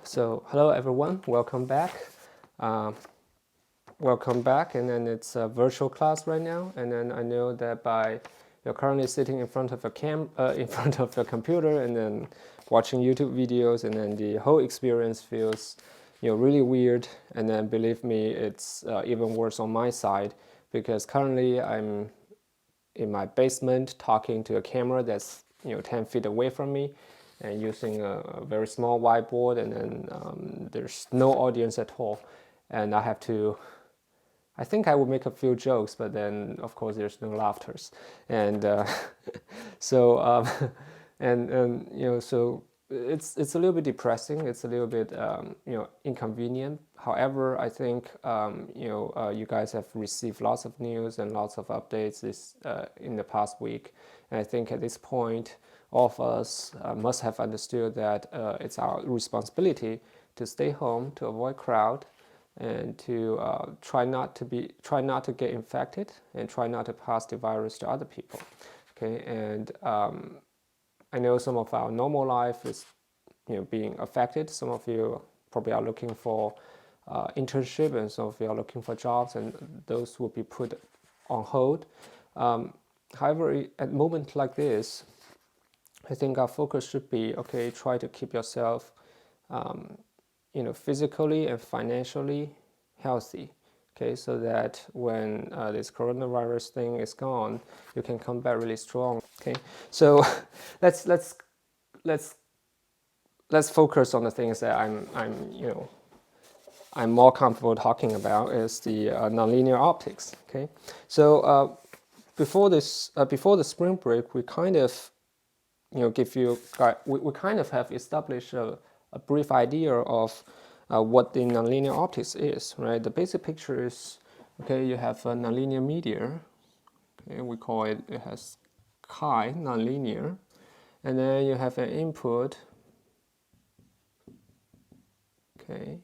So hello everyone, welcome back. Welcome back, and then it's a virtual class right now, and then I know that you're currently sitting in front of in front of your computer, and then watching YouTube videos, and then the whole experience feels, really weird. And then believe me, it's even worse on my side because currently I'm in my basement talking to a camera that's 10 feet away from me, and using a very small whiteboard, and then there's no audience at all, and I think I would make a few jokes, but then of course there's no laughters, and so so it's a little bit depressing. It's a little bit inconvenient. However, I think you guys have received lots of news and lots of updates in the past week, and I think at this point, all of us must have understood that it's our responsibility to stay home, to avoid crowd, and to try not to get infected, and try not to pass the virus to other people. Okay, and I know some of our normal life is being affected. Some of you probably are looking for internship, and some of you are looking for jobs, and those will be put on hold. However, at a moment like this, I think our focus should be, okay, try to keep yourself physically and financially healthy, okay, so that when this coronavirus thing is gone, you can come back really strong. Okay, so let's focus on the things that I'm more comfortable talking about, is the nonlinear optics. Okay, so before the spring break, we kind of we kind of have established a brief idea of what the nonlinear optics is, right? The basic picture is, okay, you have a nonlinear media, okay, we call it has chi, nonlinear, and then you have an input, okay,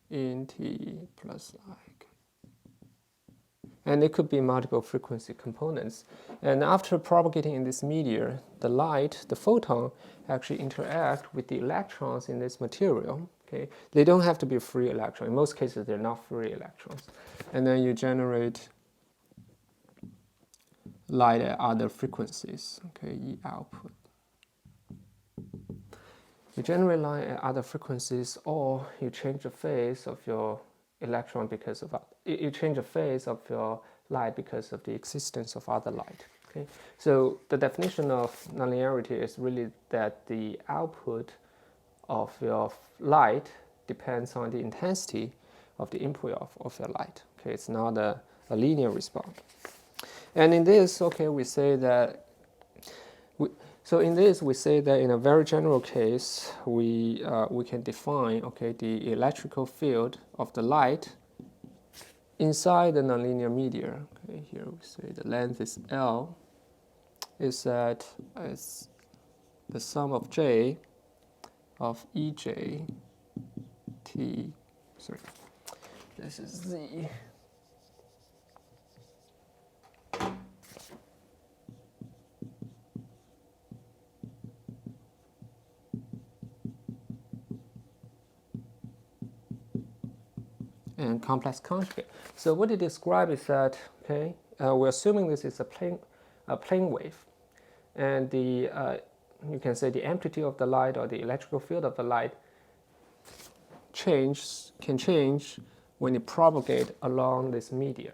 in t plus like, and it could be multiple frequency components. And after propagating in this media, the light, the photon, actually interact with the electrons in this material. Okay, they don't have to be free electrons. In most cases, they're not free electrons. And then you generate light at other frequencies. Okay, E output. You generate light at other frequencies, or you change the phase of your electron because of you change the phase of your light because of the existence of other light. Okay, so the definition of nonlinearity is really that the output of your light depends on the intensity of the input of your light. Okay, it's not a linear response. And in this, okay, we say that we say that in a very general case, we can define, okay, the electrical field of the light inside the nonlinear media. Okay, here we say the length is L, is that it's the sum of J of EJ T, sorry, this is Z. And complex conjugate. So what it describes is that, okay, we're assuming this is a plane wave, and the you can say the amplitude of the light, or the electrical field of the light can change when it propagates along this media,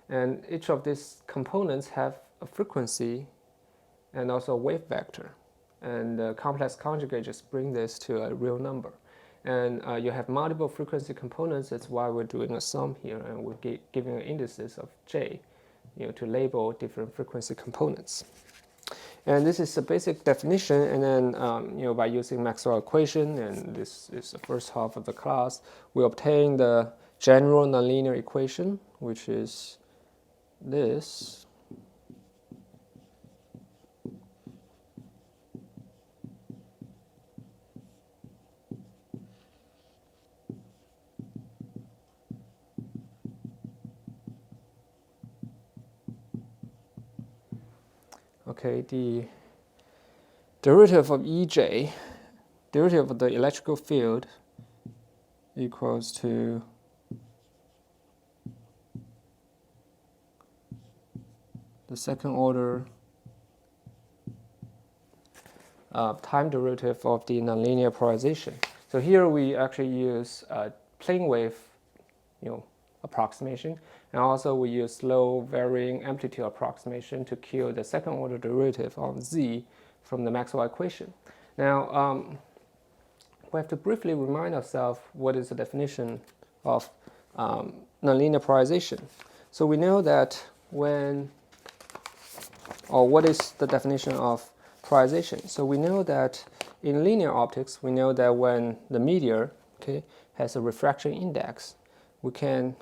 and each of these components have a frequency and also a wave vector, and the complex conjugate just bring this to a real number. And you have multiple frequency components. That's why we're doing a sum here, and we're giving indices of J, to label different frequency components. And this is a basic definition. And then, by using Maxwell equation, and this is the first half of the class, we obtain the general nonlinear equation, which is this. Okay, derivative of Ej, derivative of the electrical field equals to the second order time derivative of the nonlinear polarization. So here we actually use plane wave, approximation, and also we use slow varying amplitude approximation to kill the second order derivative of z from the Maxwell equation. Now we have to briefly remind ourselves what is the definition of nonlinear polarization. So we know that what is the definition of polarization? So we know that in linear optics, we know that when the meteor, has a refraction index, we can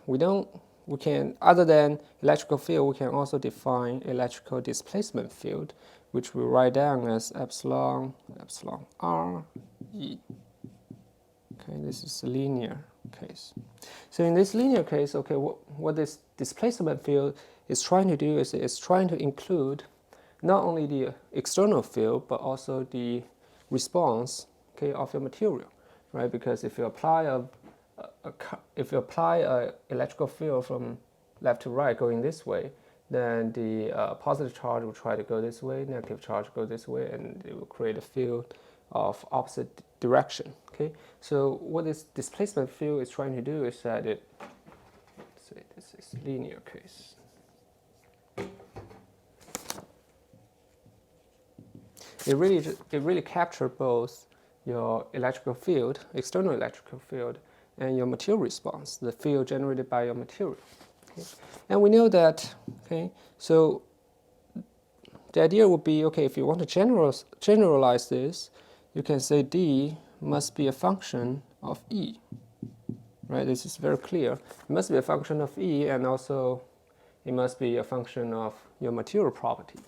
other than electrical field, we can also define electrical displacement field, which we write down as epsilon r e. Okay, this is a linear case. So in this linear case, what this displacement field is trying to do is it's trying to include not only the external field but also the response, of your material, right? Because if you apply a electrical field from left to right going this way, then the positive charge will try to go this way, negative charge go this way, and it will create a field of opposite direction. Okay, so what this displacement field is trying to do is that this is linear case. It really captures both your electrical field, external electrical field, and your material response, the field generated by your material. Okay? And we know that, so the idea would be, if you want to generalize this, you can say D must be a function of E, right? This is very clear. It must be a function of E, and also it must be a function of your material property.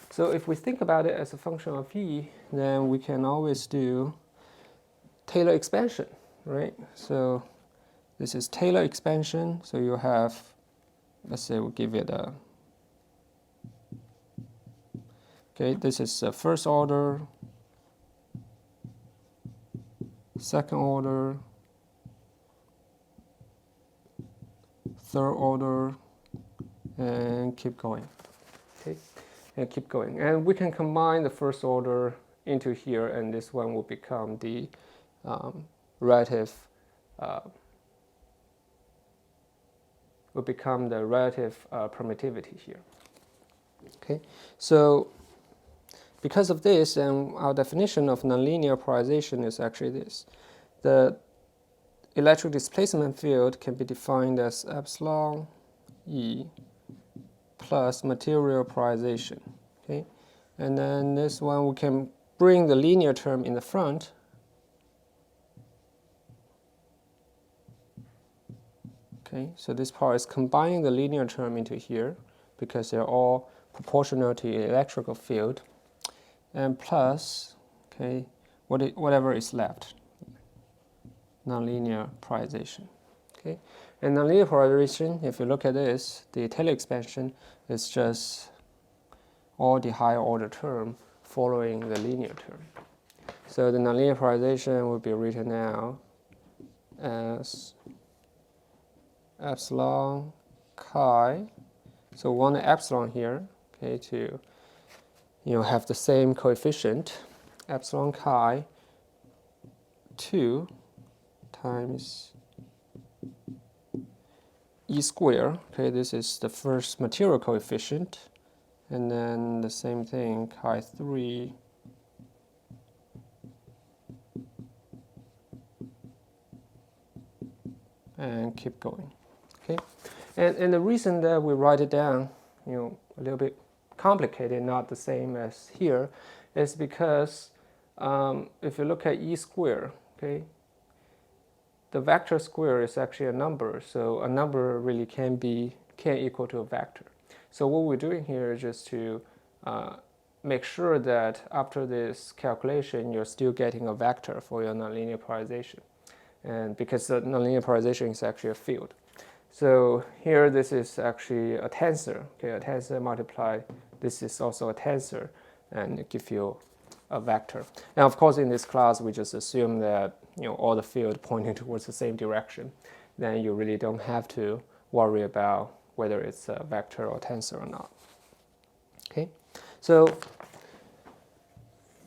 So if we think about it as a function of E, then we can always do Taylor expansion, right? So this is Taylor expansion. So you have, let's say we'll give it a, this is first order, second order, third order, and keep going. And keep going. And we can combine the first order into here, and this one will become the relative permittivity here. Okay, so because of this, and our definition of nonlinear polarization is actually this: the electric displacement field can be defined as epsilon E plus material polarization. Okay, and then this one we can bring the linear term in the front. Okay, so this part is combining the linear term into here because they're all proportional to the electrical field, and plus, whatever is left, nonlinear polarization. Okay, and nonlinear polarization, if you look at this, the Taylor expansion is just all the higher order term following the linear term. So the nonlinear polarization will be written now as epsilon chi. So we want an epsilon here, to have the same coefficient, epsilon chi 2 times E square. This is the first material coefficient, and then the same thing, chi 3 and keep going. And the reason that we write it down, a little bit complicated, not the same as here, is because if you look at E square, the vector square is actually a number, so a number really can equal to a vector. So what we're doing here is just to make sure that after this calculation, you're still getting a vector for your nonlinear polarization, and because the nonlinear polarization is actually a field. So here, this is actually a tensor. A tensor multiplied. This is also a tensor, and it gives you a vector. And of course, in this class, we just assume that all the field pointing towards the same direction. Then you really don't have to worry about whether it's a vector or tensor or not. Okay, so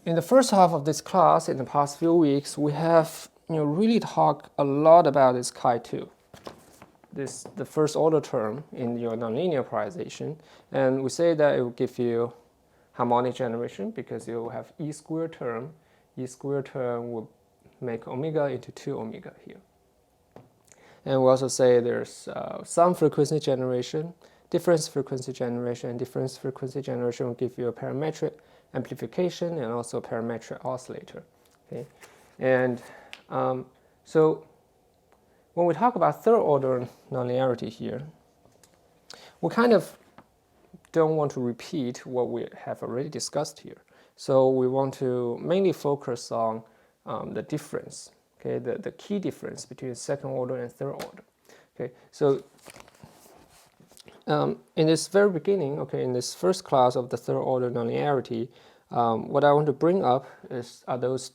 in the first half of this class, in the past few weeks, we have really talked a lot about this chi2, the first order term in your nonlinear polarization, and we say that it will give you harmonic generation because you will have E squared term. E squared term will make omega into 2 omega here. And we also say there's some frequency generation, difference frequency generation, and difference frequency generation will give you a parametric amplification and also a parametric oscillator. Okay, and so when we talk about third order nonlinearity here, we kind of don't want to repeat what we have already discussed here. So we want to mainly focus on the difference, okay, the key difference between second order and third order. Okay, so in this very beginning, okay, in this first class of the third order nonlinearity, what I want to bring up are those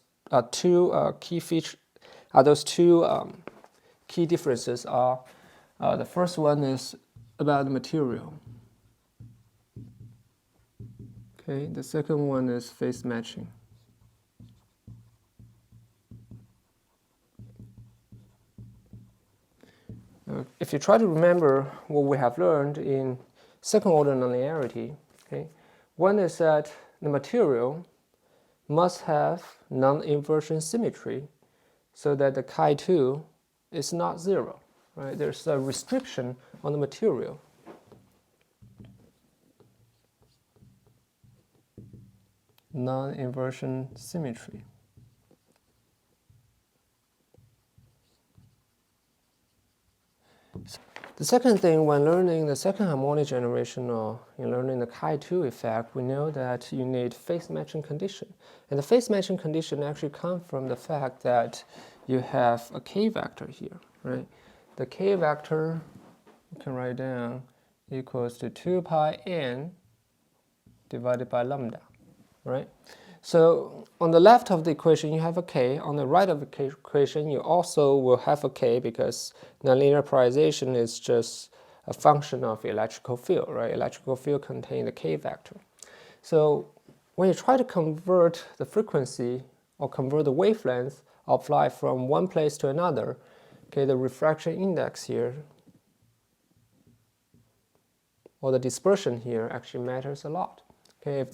two key features. Those two key differences are the first one is about the material. Okay, the second one is phase matching. If you try to remember what we have learned in second order nonlinearity, okay, one is that the material must have non-inversion symmetry so that the chi2 is not zero, right? There's a restriction on the material. Non-inversion symmetry. The second thing, when learning the second harmonic generation or in learning the chi2 effect, we know that you need phase matching condition. And the phase matching condition actually comes from the fact that you have a k vector here, right? The k vector, you can write down, equals to 2 pi n divided by lambda, right? So on the left of the equation, you have a k. On the right of the equation, you also will have a k because nonlinear polarization is just a function of electrical field, right? Electrical field contains the k vector. So when you try to convert the frequency or convert the wavelength of light from one place to another, okay, the refraction index here or the dispersion here actually matters a lot. Okay, if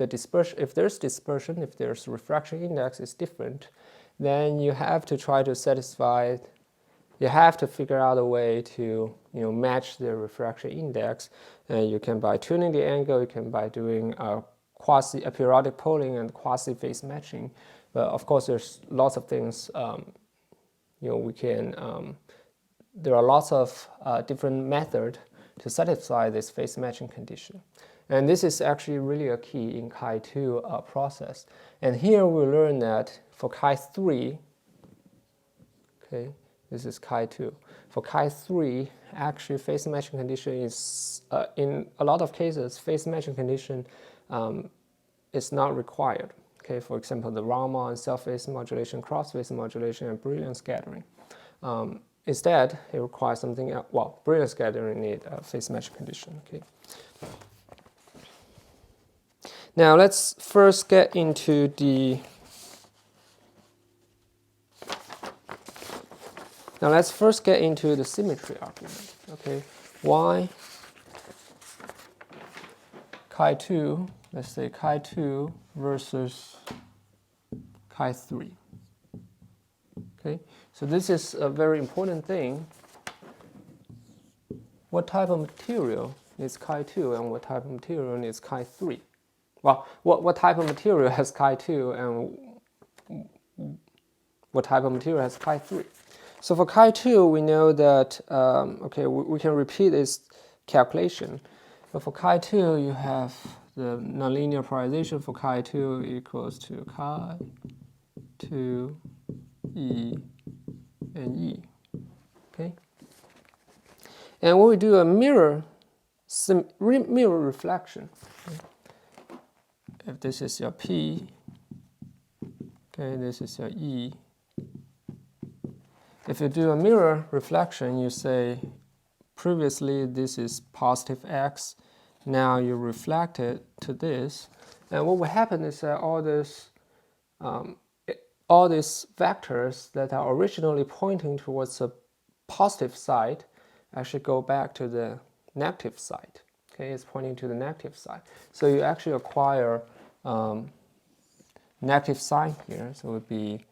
there's dispersion, if there's refraction index is different, then you have to try to satisfy. You have to figure out a way to match the refraction index. And you can by tuning the angle, you can by doing a periodic polling and quasi phase matching. But of course, there's lots of things. We can. There are lots of different methods to satisfy this phase matching condition. And this is actually really a key in chi2 process. And here we learn that for chi3, okay, this is chi2. For chi3, actually phase matching condition is, in a lot of cases, phase matching condition is not required. Okay, for example, the Raman self-phase modulation, cross-phase modulation, and Brillouin scattering. Instead, it requires something else. Well, Brillouin scattering need a phase matching condition. Okay. Now let's first get into the symmetry argument. Okay, why chi2? Let's say chi2 versus chi3. Okay, so this is a very important thing. What type of material is chi2 and what type of material is chi3? Well, what type of material has chi2 and what type of material has chi3? So for chi2, we know that, okay, we can repeat this calculation. But for chi2, you have the nonlinear polarization for chi2 equals to chi2 E and E. Okay? And when we do a mirror reflection, if this is your P Okay, this is your E. If you do a mirror reflection, you say previously this is positive x, now you reflect it to this, and what will happen is that all these vectors that are originally pointing towards the positive side actually go back to the negative side. Okay, it's pointing to the negative side. So you actually acquire negative sign here. So it would be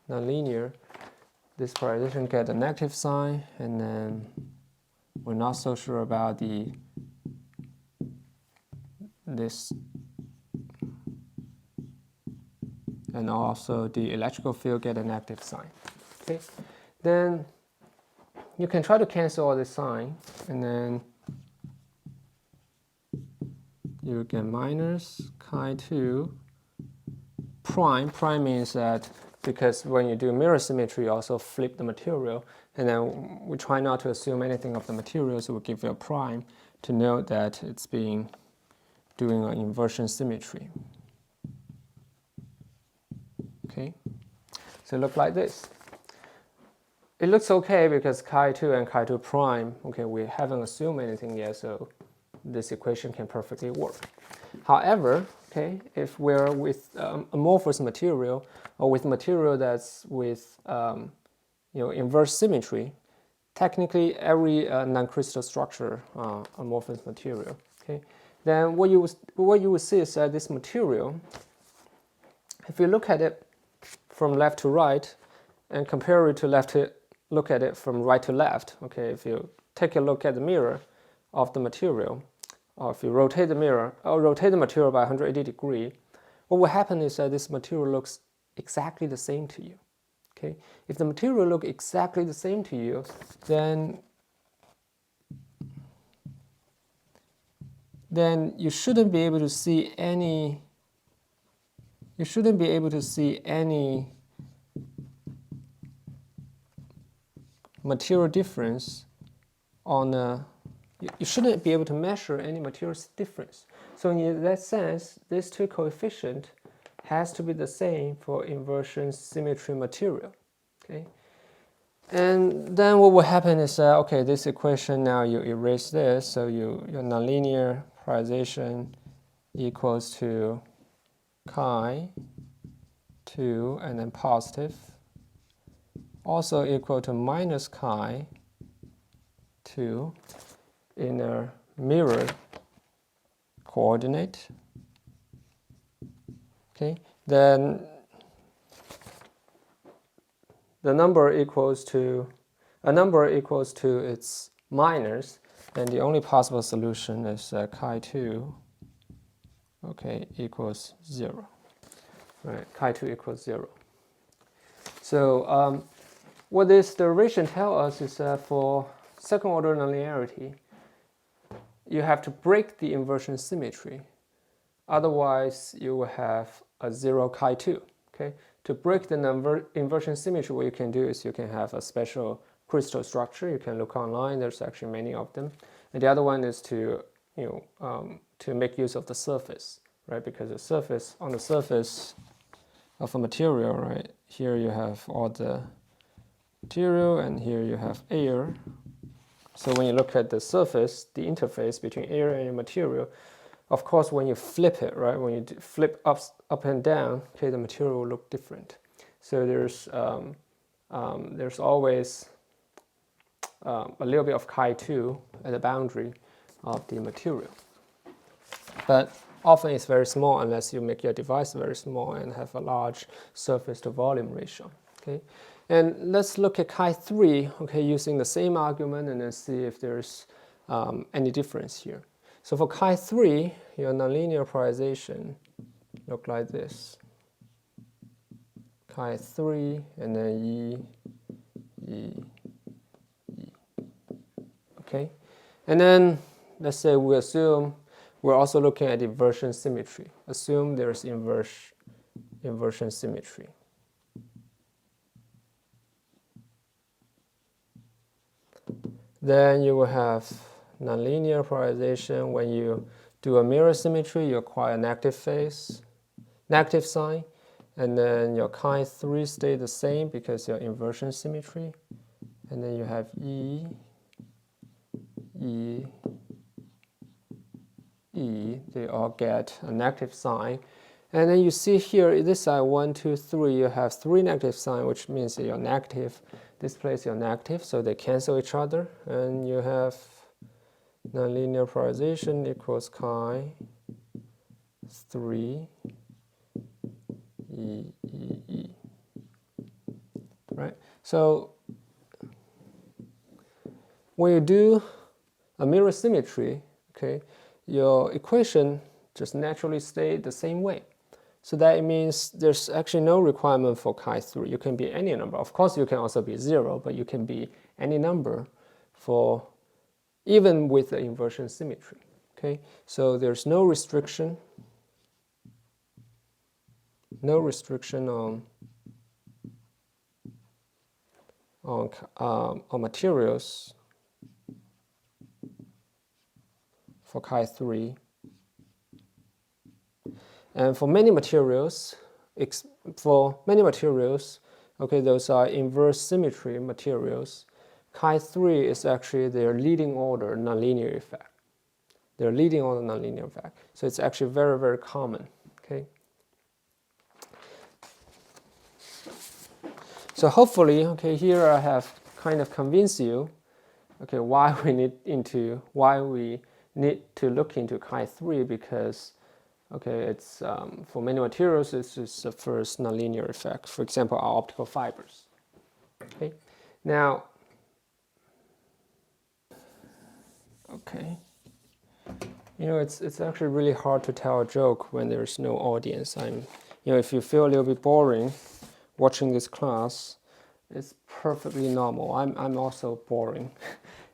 nonlinear. This polarization get a negative sign, and then we're not so sure about this, and also the electrical field get a negative sign. Okay, then you can try to cancel all this sign, and then you get minus chi2 prime. Prime means that because when you do mirror symmetry, you also flip the material, and then we try not to assume anything of the material, so we'll give you a prime to note that it's doing an inversion symmetry. Okay, so it looks like this. It looks okay because chi2 and chi2 prime, okay, we haven't assumed anything yet, so this equation can perfectly work. However, okay, if we're with amorphous material, or with material that's with inverse symmetry, technically every non-crystal structure amorphous material. Okay, then what you would see is that this material, if you look at it from left to right and compare it to look at it from right to left. Okay, if you take a look at the mirror of the material, or if you rotate the mirror or rotate the material by 180 degrees, what will happen is that this material looks exactly the same to you. Okay, if the material looks exactly the same to you, then you shouldn't be able to see any. You shouldn't be able to see any material difference on a. You shouldn't be able to measure any material difference. So in that sense, these two coefficients has to be the same for inversion symmetry material. Okay, and then what will happen is that okay, this equation now you erase this, so your nonlinear polarization equals to chi 2 and then positive, also equal to minus chi 2 in a mirror coordinate. Okay, then a number equals to its minus, and the only possible solution is chi 2 equals 0. Right, chi 2 equals 0. So what this derivation tells us is that for second order nonlinearity, you have to break the inversion symmetry. Otherwise, you will have a 0 chi 2. Okay? To break the inversion symmetry, what you can do is you can have a special crystal structure. You can look online. There's actually many of them. And the other one is to make use of the surface, right? Because on the surface of a material, right? Here you have all the material, and here you have air. So when you look at the surface, the interface between air and material, of course, when you flip it, right, when you flip up and down, okay, the material will look different. So there's always a little bit of chi 2 at the boundary of the material. But often it's very small unless you make your device very small and have a large surface to volume ratio. Okay, and let's look at chi 3, okay, using the same argument, and then see if there's any difference here. So for chi 3, your nonlinear polarization look like this. Chi 3 and then E. Okay, and then let's say we assume we're also looking at inversion symmetry. Assume there's inversion symmetry. Then you will have nonlinear polarization when you do a mirror symmetry, you acquire a negative phase, negative sign, and then your chi3 stay the same because your inversion symmetry, and then you have E, E, E, they all get a negative sign. And then you see here, this side 1, 2, 3, you have 3 negative signs, which means that you're negative. This place you're negative, so they cancel each other, and you have nonlinear polarization equals chi 3 E, E, E. Right? So when you do a mirror symmetry, okay, your equation just naturally stay the same way. So that means there's actually no requirement for chi3. You can be any number. Of course, you can also be 0, but you can be any number for even with the inversion symmetry. Okay, so there's no restriction on materials for chi3. And for many materials, okay, those are inverse symmetry materials. Chi3 is actually their leading order nonlinear effect. Their leading order nonlinear effect. So it's actually very, very common. Okay. So hopefully, okay, here I have kind of convinced you, okay, why we need to look into chi3, because okay, it's for many materials, this is the first nonlinear effect. For example, our optical fibers. Okay, now, okay, it's actually really hard to tell a joke when there's no audience. If you feel a little bit boring watching this class, it's perfectly normal. I'm also boring,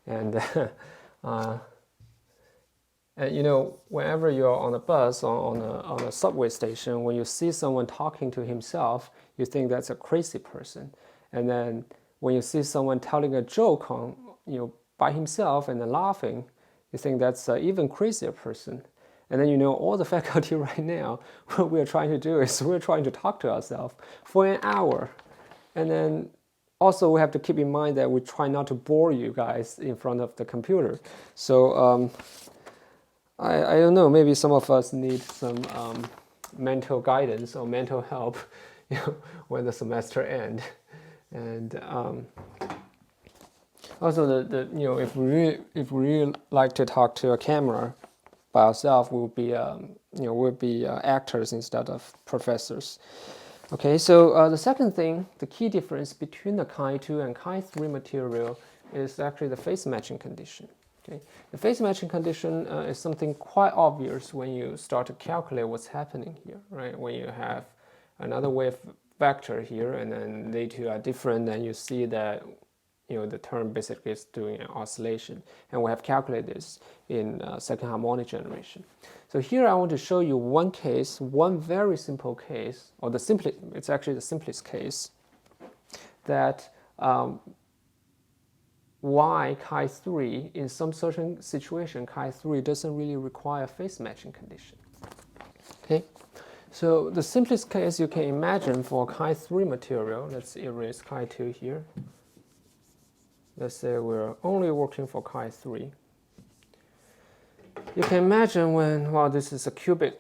and. And whenever you're on a bus or on a subway station, when you see someone talking to himself, you think that's a crazy person. And then when you see someone telling a joke by himself and then laughing, you think that's an even crazier person. And then all the faculty right now, what we're trying to do is we're trying to talk to ourselves for an hour. And then also we have to keep in mind that we try not to bore you guys in front of the computer. So I don't know, maybe some of us need some mental guidance or mental help when the semester ends. And also if we really like to talk to a camera by ourselves, we'll be actors instead of professors. Okay, so the second thing, the key difference between the chi2 and chi3 material is actually the phase matching condition. Okay. The phase matching condition is something quite obvious when you start to calculate what's happening here, right? When you have another wave vector here, and then they two are different, and you see that the term basically is doing an oscillation, and we have calculated this in second harmonic generation. So here I want to show you one case, one very simple case, or it's actually the simplest case, that why chi3, in some certain situation, chi3 doesn't really require phase matching condition. Okay, so the simplest case you can imagine for chi3 material, let's erase chi2 here. Let's say we're only working for chi3. You can imagine when, this is a cubic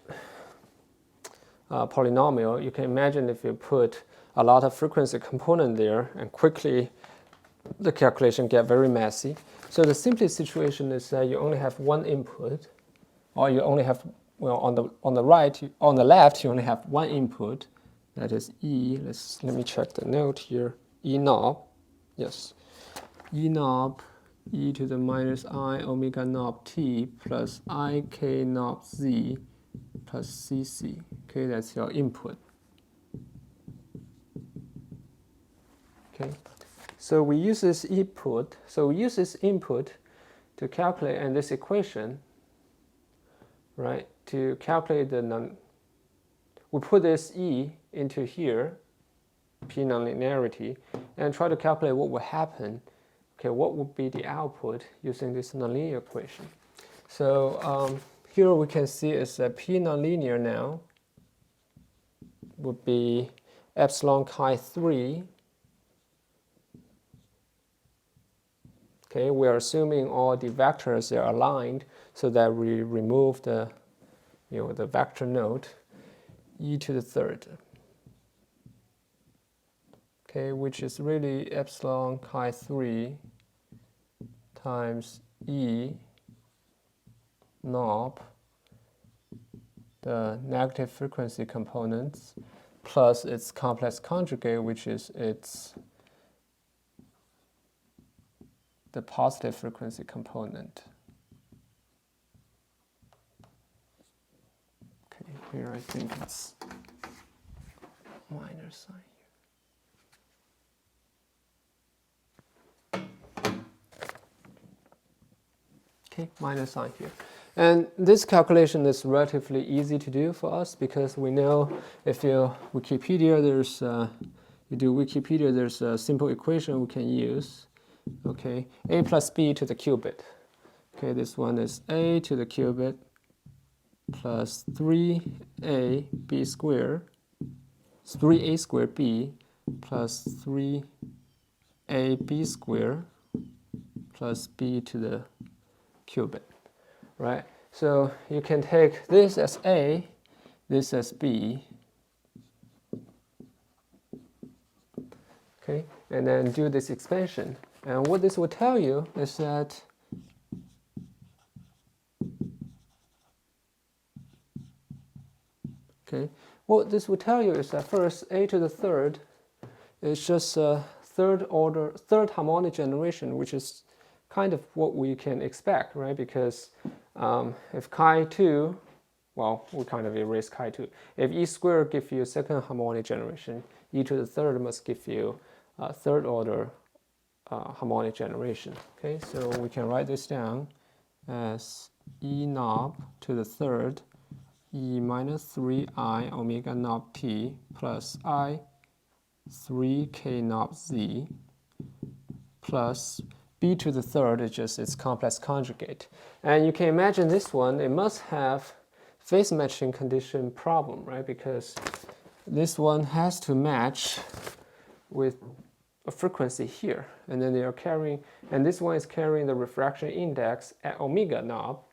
polynomial, you can imagine if you put a lot of frequency component there and quickly the calculation get very messy. So the simplest situation is that you only have one input, or you only have, on the left you only have one input, that is E. Let me check the note here. E knob, yes, E knob e to the minus I omega knob t plus I k knob z plus cc. Okay, that's your input. Okay. So we use this input. To calculate, and this equation, right? To calculate we put this E into here, P nonlinearity, and try to calculate what would happen. Okay, what would be the output using this nonlinear equation? So here we can see is a P nonlinear now would be epsilon chi 3. Okay, we are assuming all the vectors are aligned so that we remove the, the vector node e to the third. Okay, which is really epsilon chi 3 times e knob, the negative frequency components, plus its complex conjugate, which is the positive frequency component. Okay, here I think it's minor sign here. Okay, minus sign here. And this calculation is relatively easy to do for us because we know if you Wikipedia, there's a simple equation we can use. Okay, a plus b to the qubit. Okay, this one is a to the qubit plus 3a b squared, 3a squared b plus 3a b squared plus b to the qubit. Right, so you can take this as A, this as B, okay, and then do this expansion. And what this will tell you is that what this will tell you is that first A to the third is just a third harmonic generation, which is kind of what we can expect, right? Because if chi 2, well, we kind of erase chi 2. If e squared gives you a second harmonic generation, e to the third must give you a third order harmonic generation. Okay, so we can write this down as e knob to the third e minus 3I omega knob t plus I 3k knob z plus b to the third is just its complex conjugate. And you can imagine this one, it must have phase matching condition problem, right? Because this one has to match with a frequency here. And then they are carrying, and this one is carrying the refraction index at omega knob.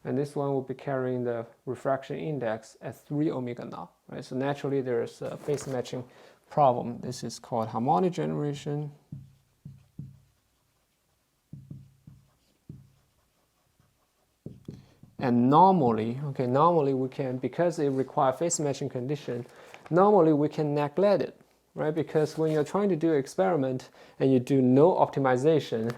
And this one will be carrying the refraction index at 3 omega knob, right? So naturally there's a phase matching problem. This is called harmonic generation. And normally we can, because it requires phase matching condition, normally we can neglect it, right? Because when you're trying to do an experiment and you do no optimization,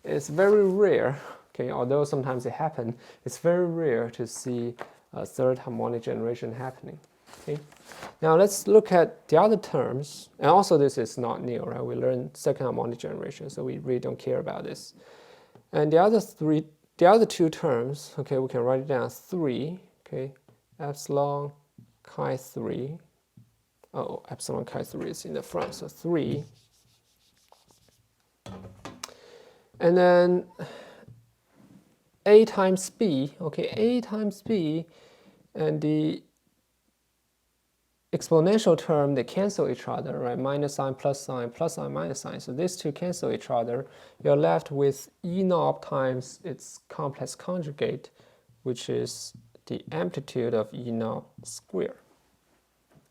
it's very rare, okay, although sometimes it happens, it's very rare to see a third harmonic generation happening, okay? Now let's look at the other terms, and also this is not new, right? We learned second harmonic generation, so we really don't care about this. And the other two terms, okay, we can write it down 3, okay, epsilon chi 3. Oh, epsilon chi 3 is in the front, so 3. And then a times b, okay, a times b, and the exponential term, they cancel each other, right? Minus sign, plus sign, minus sign. So these two cancel each other. You're left with E knob times its complex conjugate, which is the amplitude of E knob squared.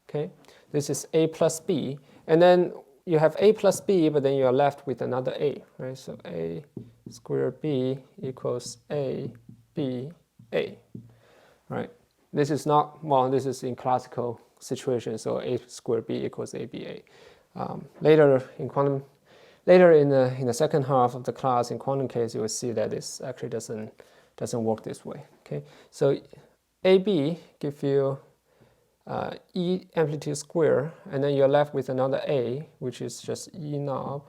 Okay, this is A plus B. And then you have A plus B, but then you're left with another A, right? So A squared B equals A, B, A, right? This is not, well, this is in classical situation, so A squared B equals ABA. Later in the second half of the class, in quantum case, you will see that this actually doesn't work this way. Okay, so AB gives you E amplitude square, and then you're left with another A, which is just E knob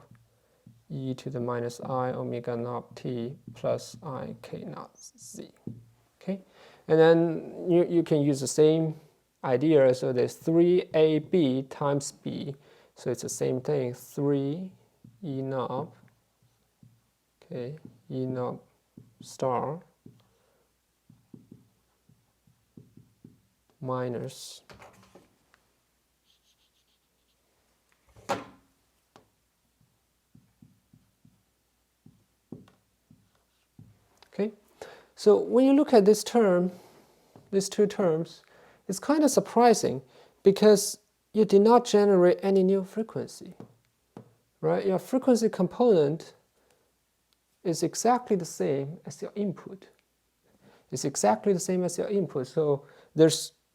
e to the minus I omega knob t plus I k knob z. Okay, and then you can use the same idea. So there's 3ab times b, so it's the same thing, 3 e knob, okay, e knob star minus okay. So when you look at this term, these two terms, it's kind of surprising because you did not generate any new frequency, right? Your frequency component is exactly the same as your input. It's exactly the same as your input. So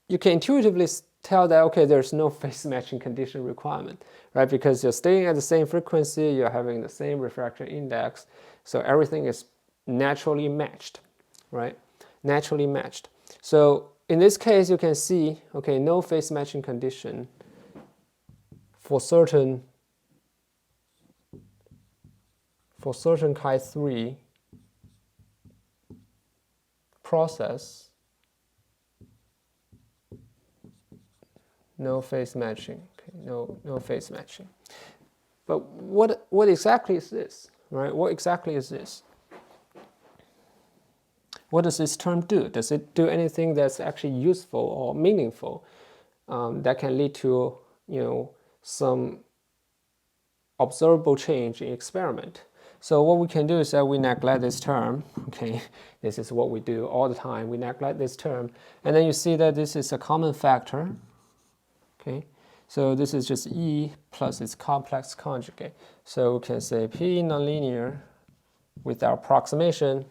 you can intuitively tell that, okay, there's no phase matching condition requirement, right? Because you're staying at the same frequency, you're having the same refraction index, so everything is naturally matched, right? Naturally matched. So in this case, you can see, okay, no phase matching condition for certain chi3 process, no phase matching. Okay, no phase matching. But what exactly is this, right? What exactly is this? What does this term do? Does it do anything that's actually useful or meaningful that can lead to, some observable change in experiment? So what we can do is that we neglect this term. Okay, this is what we do all the time. We neglect this term, and then you see that this is a common factor. Okay, so this is just E plus its complex conjugate. So we can say P nonlinear with our approximation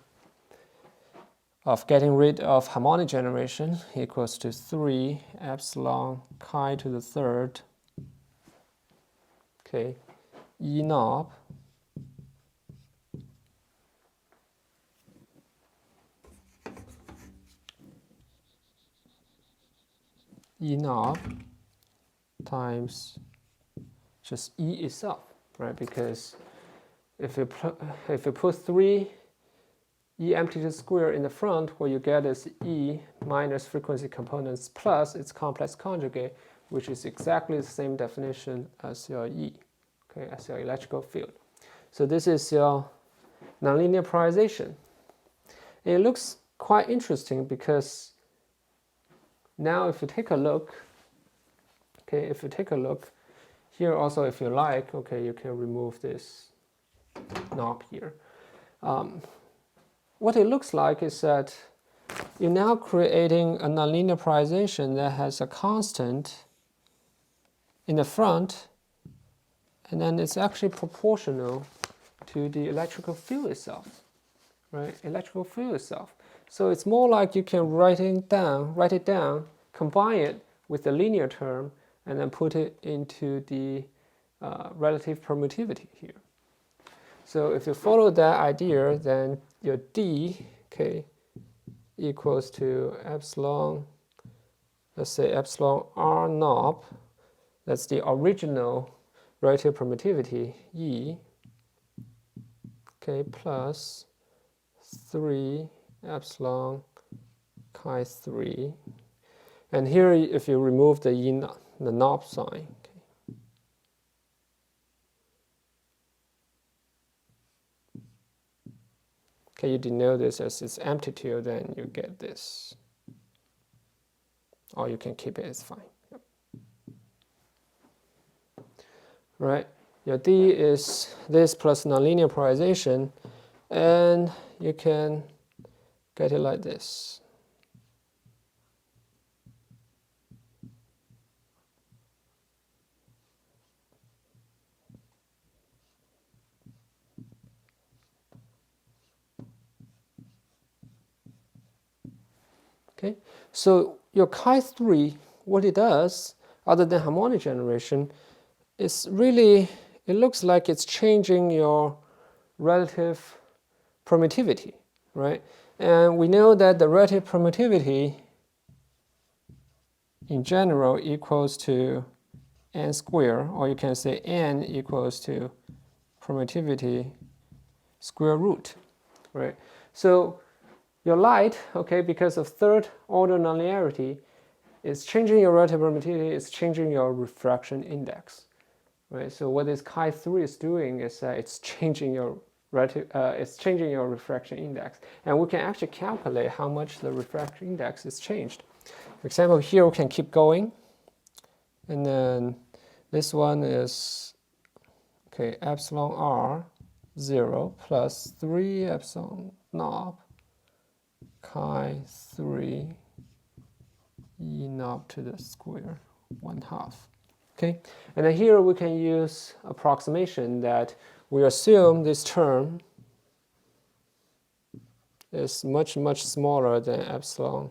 of getting rid of harmonic generation equals to 3 epsilon chi to the third, okay, E knob times just E itself, right? Because if you put 3 E amplitude square in the front, what you get is E minus frequency components plus its complex conjugate, which is exactly the same definition as your E, okay, as your electrical field. So this is your nonlinear polarization. It looks quite interesting because now if you take a look, okay, here also, if you like, okay, you can remove this knob here. What it looks like is that you're now creating a nonlinear polarization that has a constant in the front, and then it's actually proportional to the electrical field itself, right? Electrical field itself. So it's more like you can write it down, combine it with the linear term, and then put it into the relative permittivity here. So if you follow that idea, then your D, okay, equals to epsilon, let's say epsilon R knob, that's the original relative permittivity, E, okay, plus 3 epsilon chi 3. And here, if you remove the E, the knob sign, okay, you denote this as its amplitude, then you get this. Or you can keep it, it's fine. Yep. Right, your D is this plus nonlinear polarization, and you can get it like this. Okay, so your chi3, what it does, other than harmonic generation, is really, it looks like it's changing your relative permittivity, right? And we know that the relative permittivity in general equals to n square, or you can say n equals to permittivity square root, right? So your light, okay, because of third order nonlinearity, is changing your relative permittivity, it's changing your refraction index, right? So what this chi3 is doing is it's changing your it's changing your refraction index, and we can actually calculate how much the refraction index is changed. For example, here we can keep going, and then this one is epsilon r 0 plus 3 epsilon knob chi 3 e knob to the square 1/2. Okay, and then here we can use approximation that we assume this term is much smaller than epsilon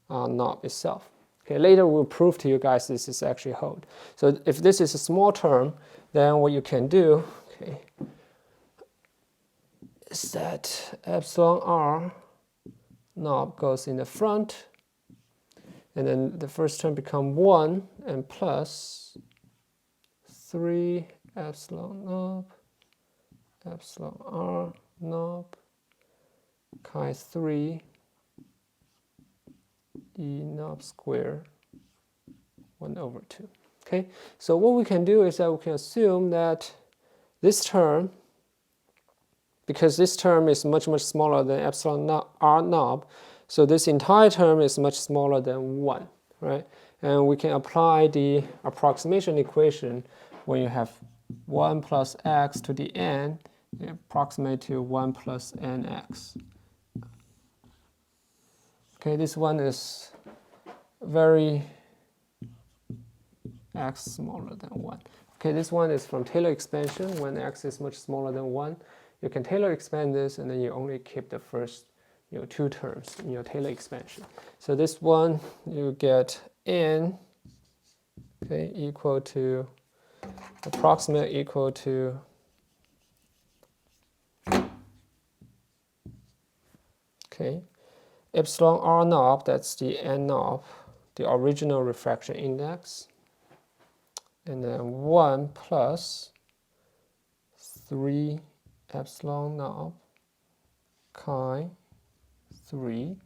knob itself. Okay, later we'll prove to you guys this is actually hold. So if this is a small term, then what you can do, is that epsilon r knob goes in the front, and then the first term become 1 and plus 3 epsilon knob, epsilon r knob, chi 3 e knob square 1/2. Okay, so what we can do is that we can assume that this term, because this term is much smaller than epsilon r knob, so this entire term is much smaller than 1, right? And we can apply the approximation equation when you have 1 plus x to the n, you approximate to 1 plus nx. Okay, this one is very x smaller than 1. Okay, this one is from Taylor expansion. When x is much smaller than 1, you can Taylor expand this, and then you only keep the first 2 terms in your Taylor expansion. So this one, you get n, equal to, approximate equal to epsilon r knob, that's the n knob, the original refraction index, and then 1 plus 3 epsilon knob chi 3,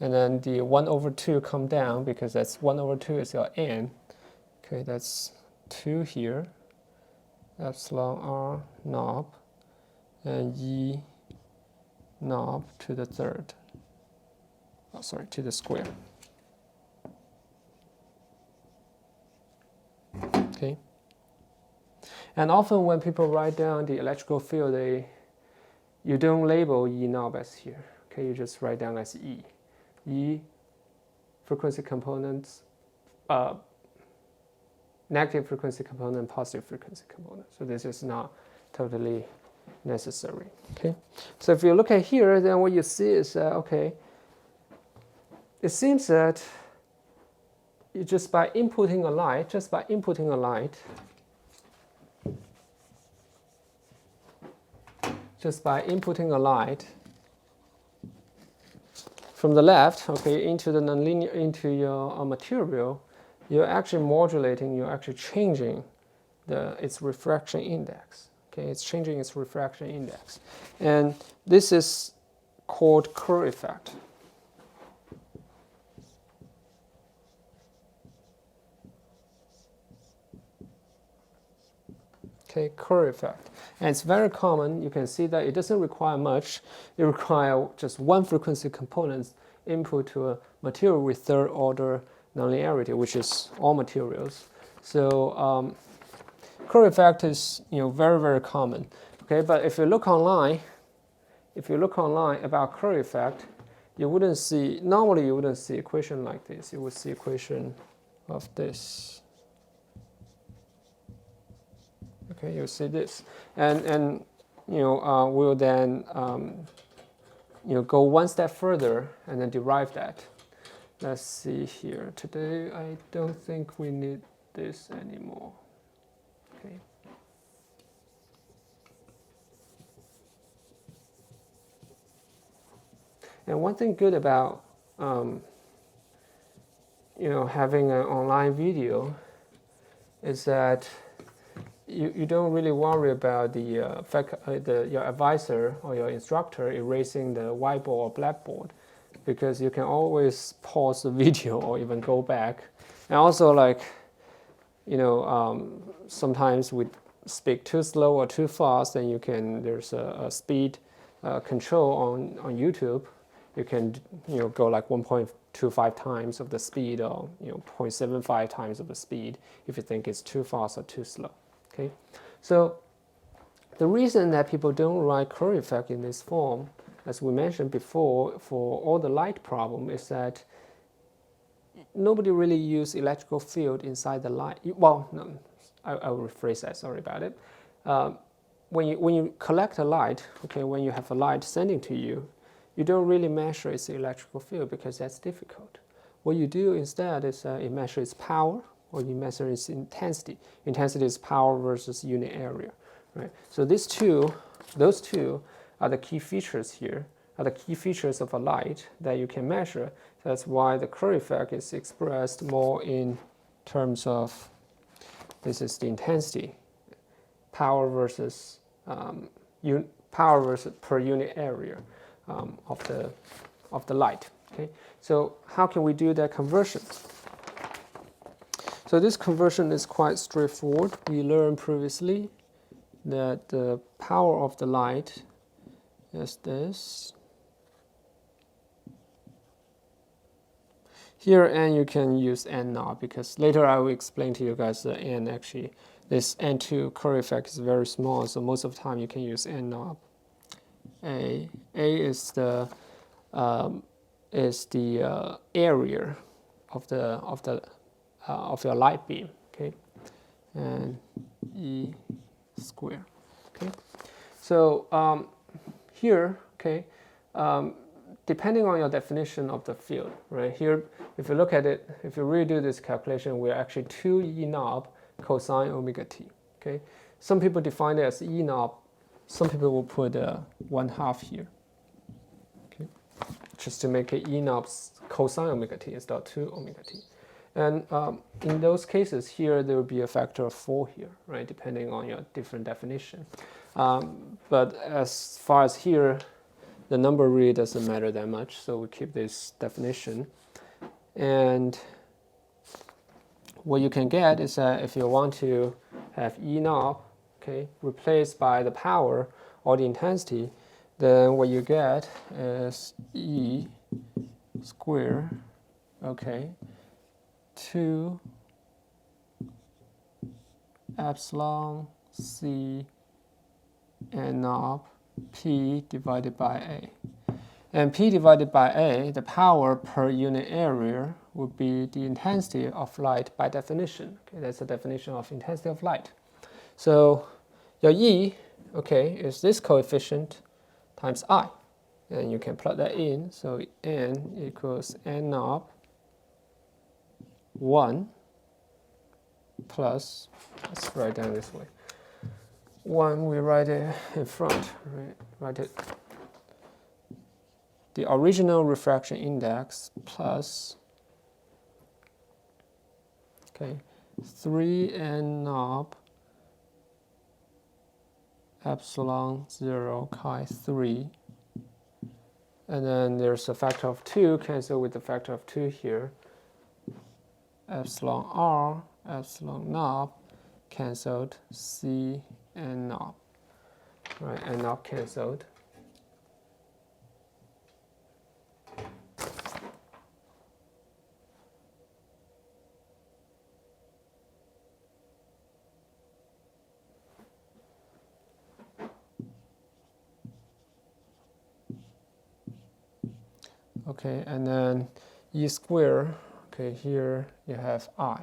and then the 1/2 come down because that's 1/2 is your n. Okay, that's 2 here, epsilon r knob, and e knob to the third. To the square. Okay. And often when people write down the electrical field, you don't label E knob as here. Okay, you just write down as E. E frequency components, negative frequency component, positive frequency component. So this is not totally necessary. Okay. So if you look at here, then what you see is it seems that you just by inputting a light, from the left, into the nonlinear, into your material, you're actually modulating, you're actually changing its refraction index. Okay, it's changing its refraction index, and this is called Kerr effect. Okay, Kerr effect. And it's very common. You can see that it doesn't require much. It requires just one frequency component input to a material with third order nonlinearity, which is all materials. So Kerr effect is very common. Okay, but if you look online about Kerr effect, normally you wouldn't see equation like this. You would see equation of this. Okay, you see this, and we'll then go one step further and then derive that. Let's see here. Today I don't think we need this anymore. Okay. And one thing good about having an online video is that you don't really worry about your advisor or your instructor erasing the whiteboard or blackboard, because you can always pause the video or even go back. And also, sometimes speak too slow or too fast, then there's a speed control on YouTube. You can go like 1.25 times of the speed, or 0.75 times of the speed if you think it's too fast or too slow. Okay, so the reason that people don't write Kerr effect in this form, as we mentioned before, for all the light problem, is that nobody really use electrical field inside the light. Well, no, I will rephrase that. Sorry about it. When you collect a light, okay, when you have a light sending to you, you don't really measure its electrical field because that's difficult. What you do instead is you measure its power, or you measure its intensity. Intensity is power versus unit area, right? So those two are the key features here, are the key features of a light that you can measure. That's why the Kerr effect is expressed more in terms of, this is the intensity, power versus per unit area of the light. Okay, so how can we do that conversion? So this conversion is quite straightforward. We learned previously that the power of the light is this. Here n you can use n naught, because later I will explain to you guys that n actually, this n2 Kerr effect is very small, so most of the time you can use n naught. A is the area of your light beam, okay, and E square, okay. So here, okay, depending on your definition of the field, right here, if you look at it, if you redo this calculation, we're actually 2 E knob cosine omega t, okay. Some people define it as E knob. Some people will put 1/2 here, okay, just to make it E knobs cosine omega t instead of 2 omega t. And in those cases here, there will be a factor of 4 here, right, depending on your different definition. But as far as here, the number really doesn't matter that much, so we keep this definition. And what you can get is that if you want to have E knob, okay, replaced by the power or the intensity, then what you get is E square, okay, 2 epsilon C n knob P divided by A. And P divided by A, the power per unit area, would be the intensity of light by definition. Okay, that's the definition of intensity of light. So your E, okay, is this coefficient times I. And you can plug that in. So N equals N knob 1 plus, let's write down this way. 1, we write it in front, right? Write it, the original refraction index plus, okay, 3n knob epsilon 0 chi 3, and then there's a factor of 2, cancel with the factor of 2 here, epsilon r, epsilon knob, cancelled, C and knob, right, and knob cancelled. Okay, and then E square, okay, here you have I.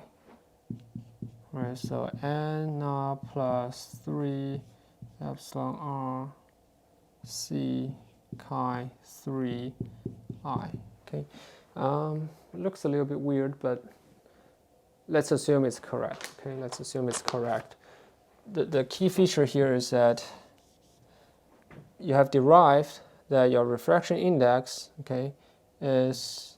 Right, so n knob plus 3 epsilon r C chi 3 I. Okay, it looks a little bit weird, but let's assume it's correct. Okay, let's assume it's correct. The key feature here is that you have derived that your refraction index, okay, is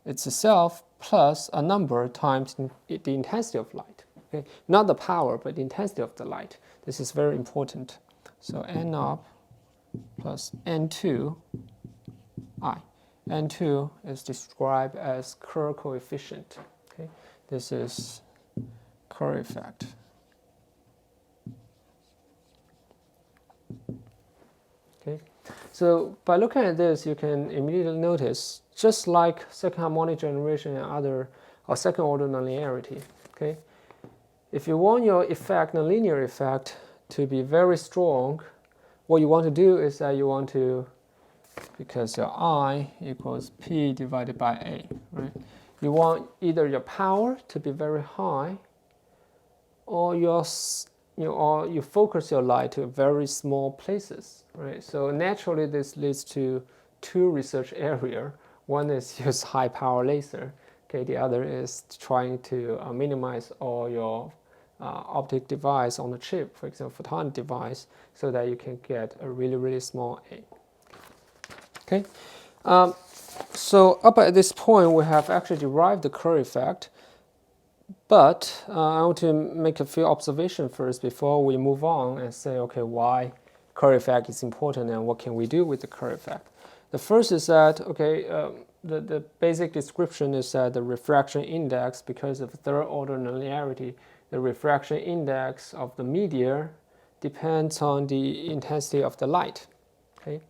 it's itself plus a number times the intensity of light. Okay, not the power, but the intensity of the light. This is very important. So n knob plus n2 I. n2 is described as Kerr coefficient. Okay, this is Kerr effect. So by looking at this, you can immediately notice, just like second harmonic generation and other, or second order nonlinearity, okay? If you want your effect, nonlinear effect, to be very strong, what you want to do is that you want to, because your I equals P divided by A, right? You want either your power to be very high, or or you focus your light to very small places, right? So naturally, this leads to two research areas. One is use high power laser. Okay, the other is trying to minimize all your optic device on the chip, for example, photonic device, so that you can get a really, really small A. Okay, so up at this point, we have actually derived the Kerr effect. But I want to make a few observations first before we move on and say, okay, why Kerr effect is important and what can we do with the Kerr effect. The first is that, okay, the basic description is that the refraction index, because of third order nonlinearity, the refraction index of the media depends on the intensity of the light. Okay,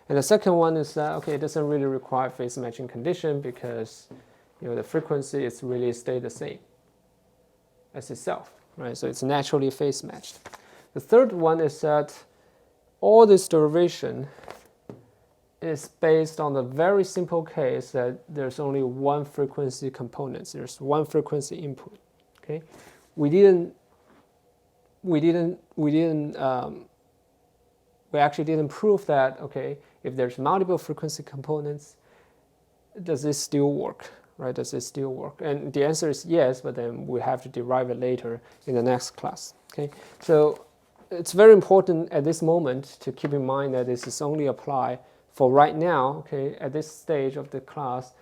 and the second one is that, okay, it doesn't really require phase matching condition because the frequency is really stay the same as itself, right? So it's naturally phase matched. The third one is that all this derivation is based on the very simple case that there's only one frequency component. There's one frequency input. Okay, we actually didn't prove that. Okay, if there's multiple frequency components, does this still work? Right? Does it still work? And the answer is yes, but then we have to derive it later in the next class. Okay, so it's very important at this moment to keep in mind that this is only apply for right now. Okay, at this stage of the class,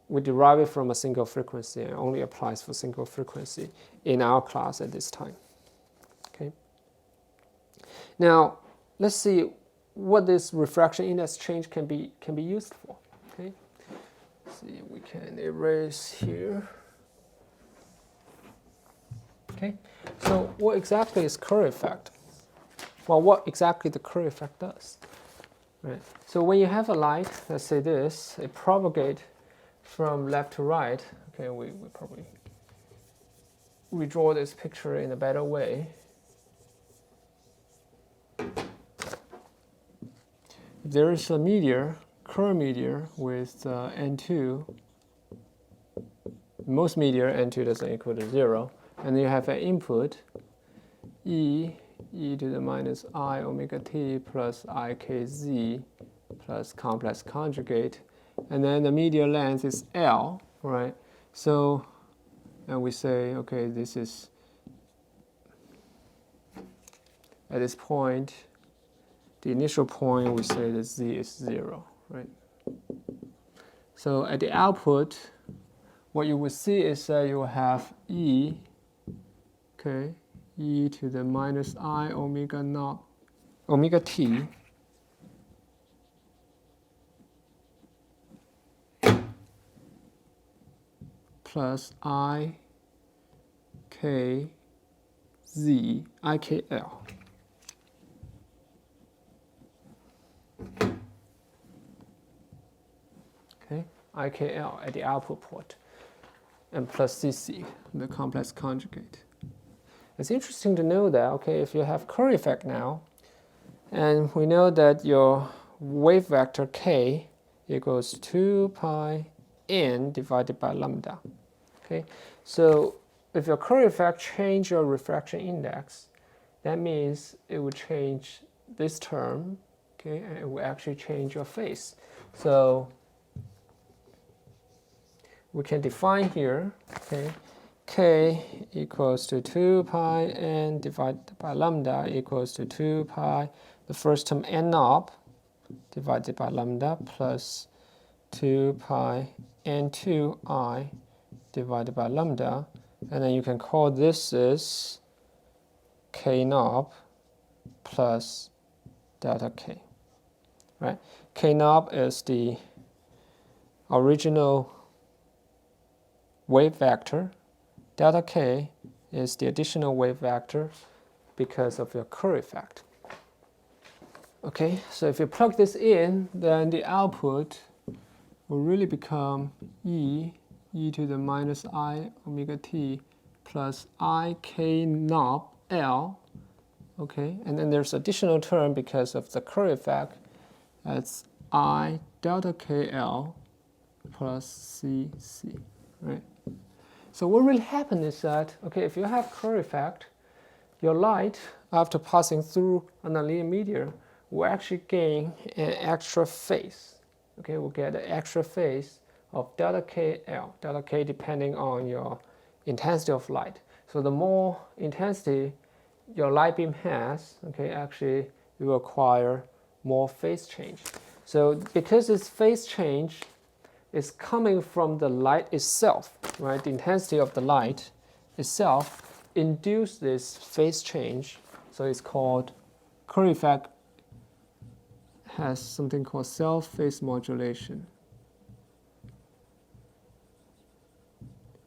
we derive it from a single frequency and only applies for single frequency in our class at this time. Okay. Now let's see what this refraction index change can be used for. Okay. See, we can erase here. Okay, so what exactly is Kerr effect? Well, what exactly the Kerr effect does? Right. So when you have a light, let's say this, it propagates from left to right. Okay, we probably redraw this picture in a better way. There is a media, Kerr media with N2. Most media N2 doesn't equal to 0. And you have an input e to the minus I omega t plus ikz plus complex conjugate. And then the media length is L, right? So, and we say, okay, this is, at this point, the initial point, we say that z is 0, right? So at the output, what you will see is that you will have e, okay, e to the minus I omega naught, omega t plus I k z, I k l. Okay, IKL at the output port, and plus CC, the complex conjugate. It's interesting to know that, okay, if you have Kerr effect now, and we know that your wave vector k equals 2 pi n divided by lambda. Okay, so if your Kerr effect change your refraction index, that means it will change this term, okay, and it will actually change your phase. So we can define here, okay, k equals to 2 pi n divided by lambda equals to 2 pi, the first term n knob divided by lambda plus 2 pi n2I divided by lambda, and then you can call this is k knob plus delta k, right? K knob is the original wave vector. Delta k is the additional wave vector because of your Kerr effect. Okay, so if you plug this in, then the output will really become e to the minus I omega t plus I k knob L. Okay, and then there's additional term because of the Kerr effect. That's I delta KL plus CC, right? So what really happened is that, okay, if you have Kerr effect, your light, after passing through a nonlinear media, will actually gain an extra phase. Okay, we'll get an extra phase of delta KL, delta K depending on your intensity of light. So the more intensity your light beam has, okay, actually you will acquire more phase change. So because this phase change is coming from the light itself, right? The intensity of the light itself induces this phase change. So it's called Kerr effect, has something called self-phase modulation.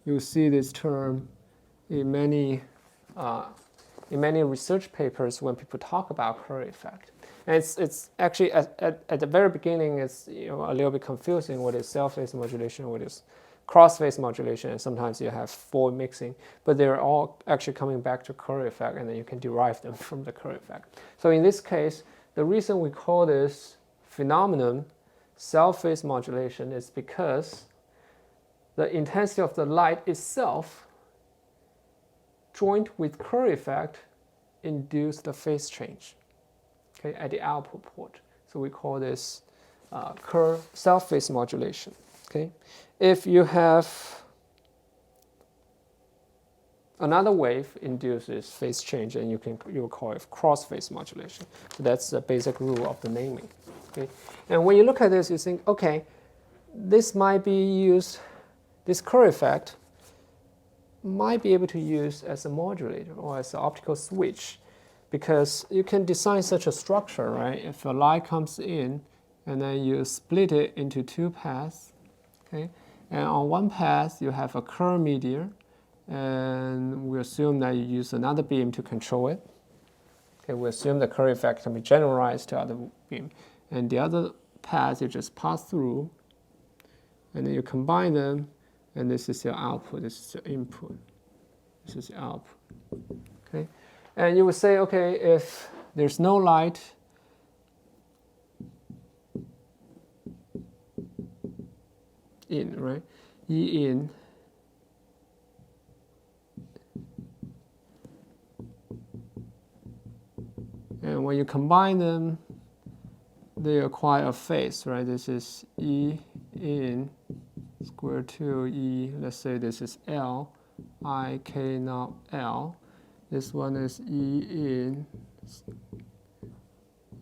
You'll see this term in many research papers when people talk about Kerr effect. And it's actually at the very beginning, it's a little bit confusing what is self-phase modulation, what is cross-phase modulation, and sometimes you have four mixing, but they're all actually coming back to Kerr effect, and then you can derive them from the Kerr effect. So in this case, the reason we call this phenomenon self-phase modulation is because the intensity of the light itself joined with Kerr effect induce the phase change, okay, at the output port. So we call this Kerr self-phase modulation. Okay, if you have another wave induces phase change, and you will call it cross-phase modulation. So that's the basic rule of the naming. Okay, and when you look at this, you think, okay, this might be used. This Kerr effect might be able to use as a modulator or as an optical switch, because you can design such a structure, right? If a light comes in and then you split it into two paths, okay, and on one path you have a Kerr media, and we assume that you use another beam to control it. Okay, we assume the Kerr effect can be generalized to other beam, and the other path you just pass through, and then you combine them, and this is your output, this is your input, this is your output. Okay, and you would say, okay, if there's no light, in, right, E in, and when you combine them, they acquire a phase, right? This is E in square 2 let's say this is L, I k knob L. This one is E in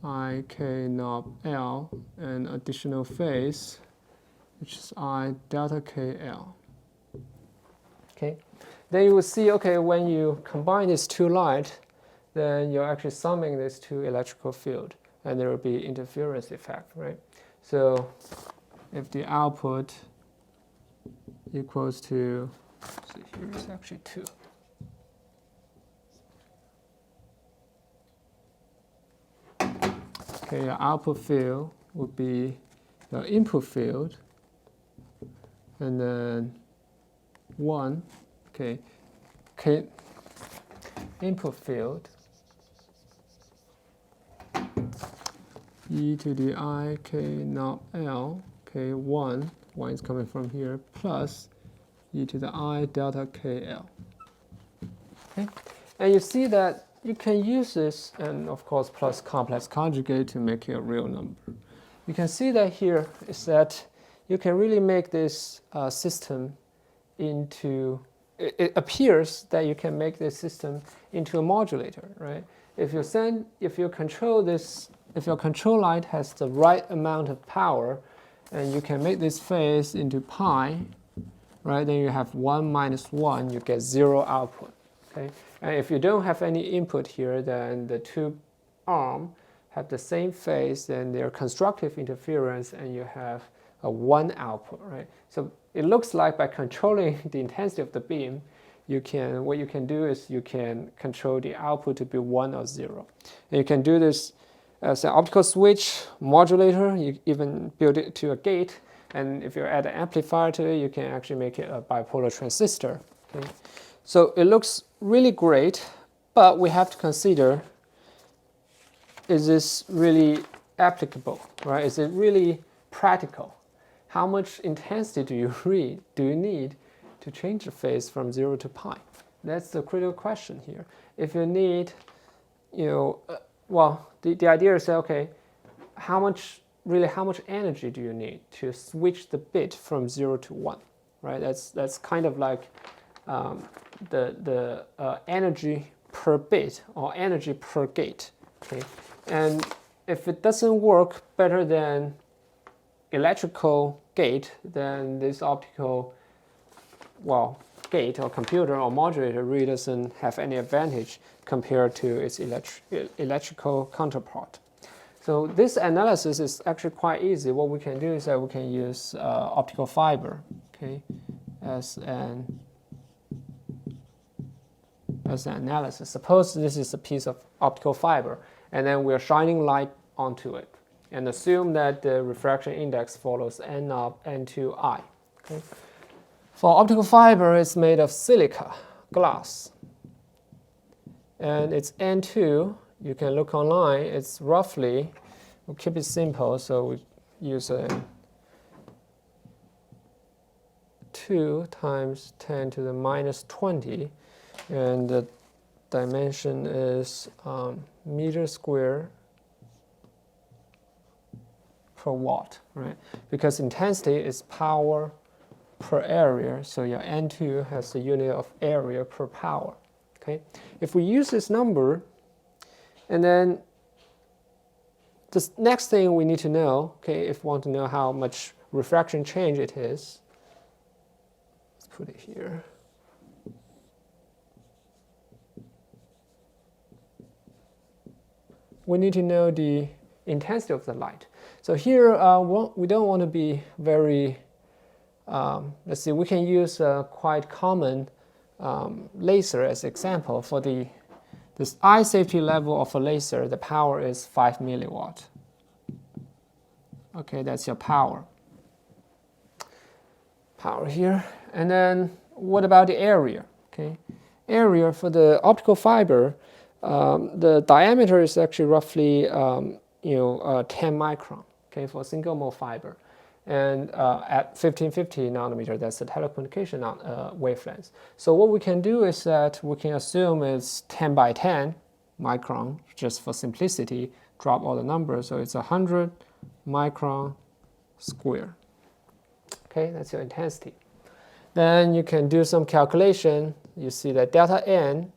I k knob L, and additional phase, which is I delta KL. Okay, then you will see, okay, when you combine these two light, then you're actually summing these two electrical field, and there will be interference effect, right? So if the output equals to, so here is actually 2. Okay, your output field would be your input field, and then 1, okay, input field E to the I k knob L, okay, 1 is coming from here, plus E to the I delta KL. Okay, and you see that you can use this, and of course plus complex conjugate to make it a real number. You can see that here is that you can really make this system into, it appears that you can make this system into a modulator, right? If you control this, if your control light has the right amount of power, and you can make this phase into pi, right? Then you have 1 minus 1, you get 0 output. Okay, and if you don't have any input here, then the two arm have the same phase, then they're constructive interference, and you have a 1 output, right? So it looks like by controlling the intensity of the beam, what you can do is you can control the output to be 1 or 0. And you can do this as an optical switch modulator. You even build it to a gate, and if you add an amplifier to it, you can actually make it a bipolar transistor. Okay? So it looks really great, but we have to consider, is this really applicable, right? Is it really practical? How much intensity do you need to change the phase from 0 to pi? That's the critical question here. If you need, well, the idea is, okay, how much energy do you need to switch the bit from 0 to 1, right? That's kind of like the energy per bit or energy per gate, okay? And if it doesn't work better than electrical gate, then this optical, well, gate or computer or modulator really doesn't have any advantage compared to its electrical counterpart. So this analysis is actually quite easy. What we can do is that we can use optical fiber, okay, as an analysis. Suppose this is a piece of optical fiber, and then we're shining light onto it, and assume that the refraction index follows n of n2i. Okay? For optical fiber, it's made of silica, glass, and it's n2. You can look online. It's roughly, we'll keep it simple, so we use a 2 times 10 to the minus 20, and the dimension is meter square per watt, right? Because intensity is power per area, so your N2 has the unit of area per power. Okay, if we use this number, and then the next thing we need to know, okay, if we want to know how much refraction change it is, let's put it here. We need to know the intensity of the light. So here, we don't want to be very, let's see, we can use a quite common laser as example. For this eye safety level of a laser, the power is 5 milliwatt. Okay, that's your power here. And then what about the area? Okay, area for the optical fiber, the diameter is actually roughly 10 micron. Okay, for a single mode fiber, and at 1550 nanometer, that's the telecommunication wavelength. So what we can do is that we can assume it's 10 by 10 micron, just for simplicity, drop all the numbers, so it's 100 micron square. Okay, that's your intensity. Then you can do some calculation. You see that delta n,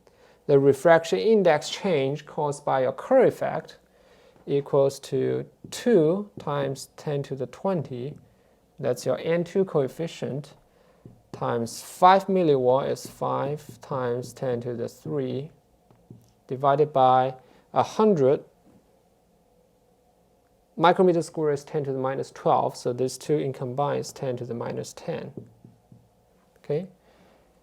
the refraction index change caused by your Kerr effect, equals to 2 times 10 to the 20, that's your N2 coefficient, times 5 milliwatt is 5 times 10 to the 3, divided by 100. Micrometer square is 10 to the minus 12, so these two in combined is 10 to the minus 10. Okay,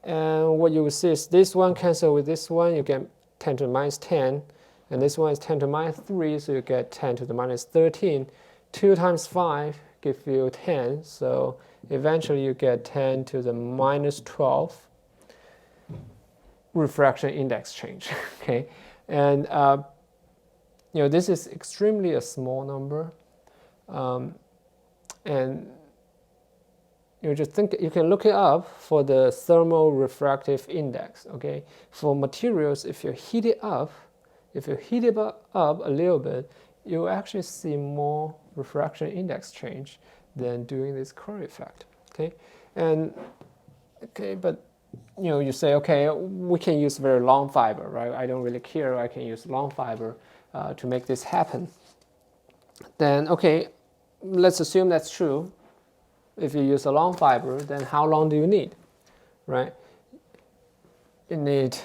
and what you will see is this one cancel with this one, you get 10 to the minus 10. And this one is 10 to the minus 3, so you get 10 to the minus 13. 2 times 5 gives you 10, so eventually you get 10 to the minus 12 refraction index change. Okay, and this is extremely a small number, and just think, you can look it up for the thermal refractive index. Okay, for materials, if you heat it up a little bit, you actually see more refraction index change than doing this Kerr effect. Okay, but you say, okay, we can use very long fiber, right? I don't really care. I can use long fiber to make this happen. Then, okay, let's assume that's true. If you use a long fiber, then how long do you need, right? You need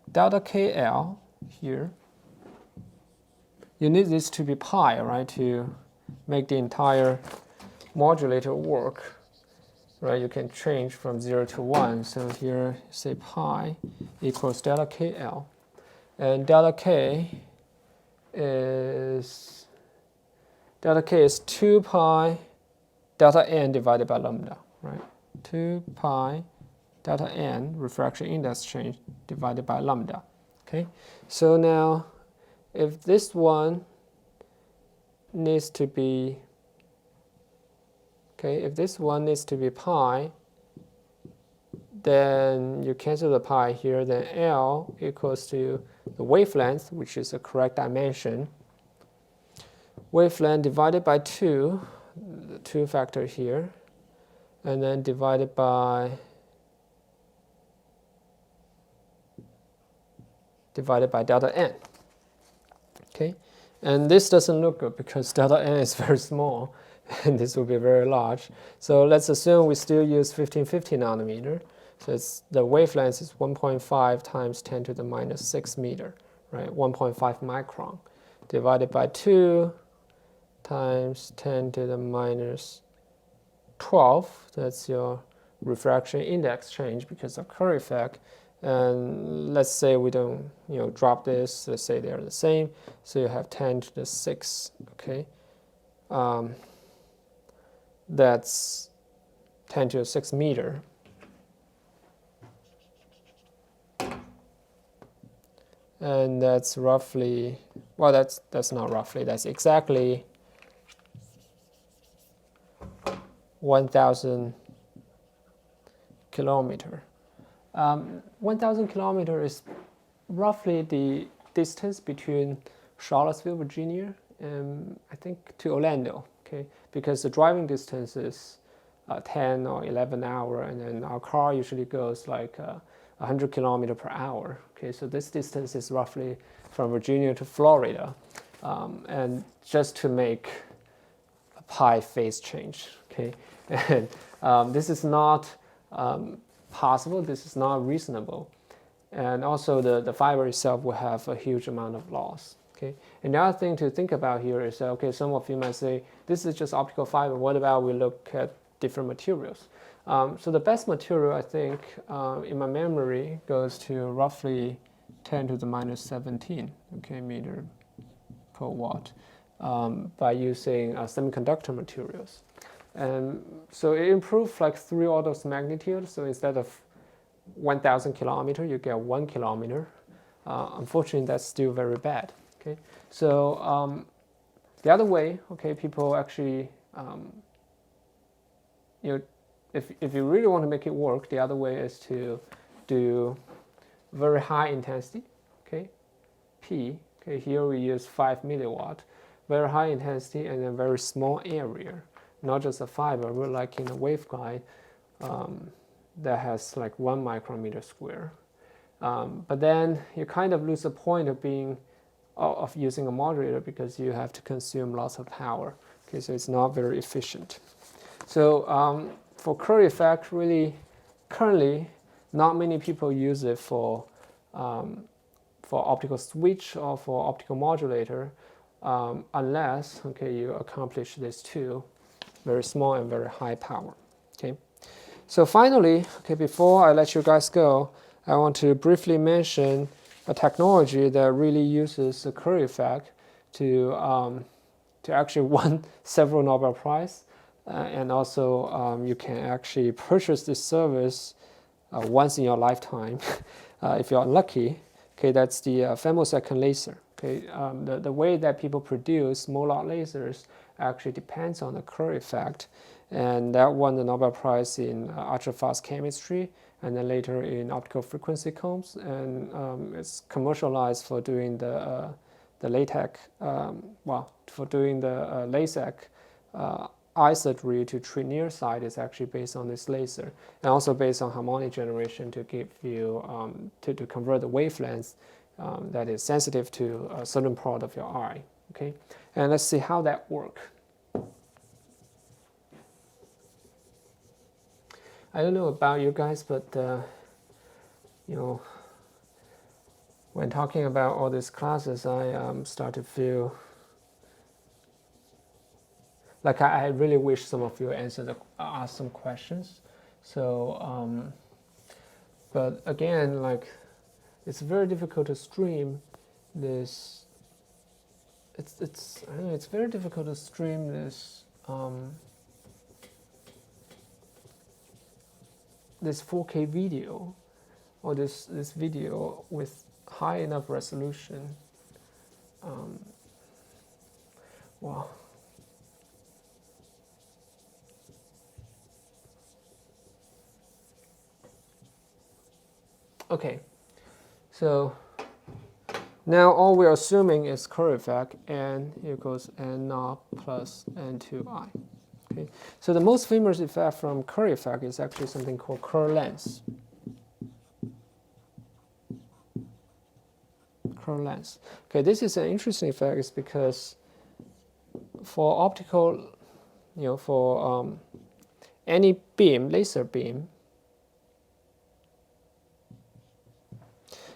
delta KL here. You need this to be pi, right, to make the entire modulator work, right? You can change from 0 to 1. So here, say pi equals delta KL. And delta K is delta k is 2 pi delta n divided by lambda, right? 2 pi delta n refraction index change divided by lambda. Okay, so now if this one needs to be if this one needs to be pi, then you cancel the pi here, then L equals to the wavelength, which is the correct dimension. Wavelength divided by 2, the 2 factor here, and then divided by delta n. Okay, and this doesn't look good because delta n is very small, and this will be very large. So let's assume we still use 1550 nanometer. So the wavelength is 1.5 times 10 to the minus 6 meter, right? 1.5 micron divided by 2 times 10 to the minus 12. That's your refraction index change because of Kerr effect. And let's say we don't, drop this. Let's say they're the same. So you have 10 to the 6. Okay, that's 10 to the 6 meter. And that's roughly, well, that's not roughly. That's exactly 1,000 kilometer. 1,000 kilometer is roughly the distance between Charlottesville, Virginia, and I think to Orlando. Okay, because the driving distance is 10 or 11 hours, and then our car usually goes like 100 kilometers per hour. Okay, so this distance is roughly from Virginia to Florida, and just to make a pi phase change. Okay, and this is not possible. This is not reasonable, and also the fiber itself will have a huge amount of loss. Okay, and the other thing to think about here is that, okay, some of you might say this is just optical fiber. What about we look at different materials? So the best material, I think, in my memory, goes to roughly 10 to the minus 17, okay, meter per watt, by using semiconductor materials. And so it improved like 3 orders of magnitude. So instead of 1,000 kilometer, you get 1 kilometer. Unfortunately, that's still very bad. Okay, so the other way, okay, people actually, if you really want to make it work, the other way is to do very high intensity, okay, P, okay, here we use 5 milliwatt, very high intensity and then very small area, not just a fiber, but like in a waveguide that has like 1 micrometer square. But then you kind of lose the point of using a modulator because you have to consume lots of power. Okay, so it's not very efficient. So for Kerr effect, really, currently, not many people use it for optical switch or for optical modulator, unless, okay, you accomplish this too, very small and very high power. Okay, so finally, okay, before I let you guys go, I want to briefly mention a technology that really uses the Kerr effect to actually win several Nobel Prize. And also, you can actually purchase this service once in your lifetime, if you're lucky. Okay, that's the femtosecond laser. Okay, the way that people produce Mollard lasers actually depends on the Kerr effect, and that won the Nobel Prize in ultrafast chemistry, and then later in optical frequency combs, and it's commercialized for doing the latex, for doing the LASIK eye surgery to treat nearsight is actually based on this laser, and also based on harmonic generation to give you to convert the wavelengths that is sensitive to a certain part of your eye. Okay, and let's see how that works. I don't know about you guys, but when talking about all these classes, I start to feel like I really wish some of you ask some questions. So, but again, like it's very difficult to stream this I don't know, it's very difficult to stream this this 4K video or this video with high enough resolution. Wow. Okay, so now all we're assuming is Kerr effect, n equals n naught plus n2i. Okay, so the most famous effect from Kerr effect is actually something called Kerr lens. Kerr lens. Okay, this is an interesting effect, is because for optical, for any beam, laser beam,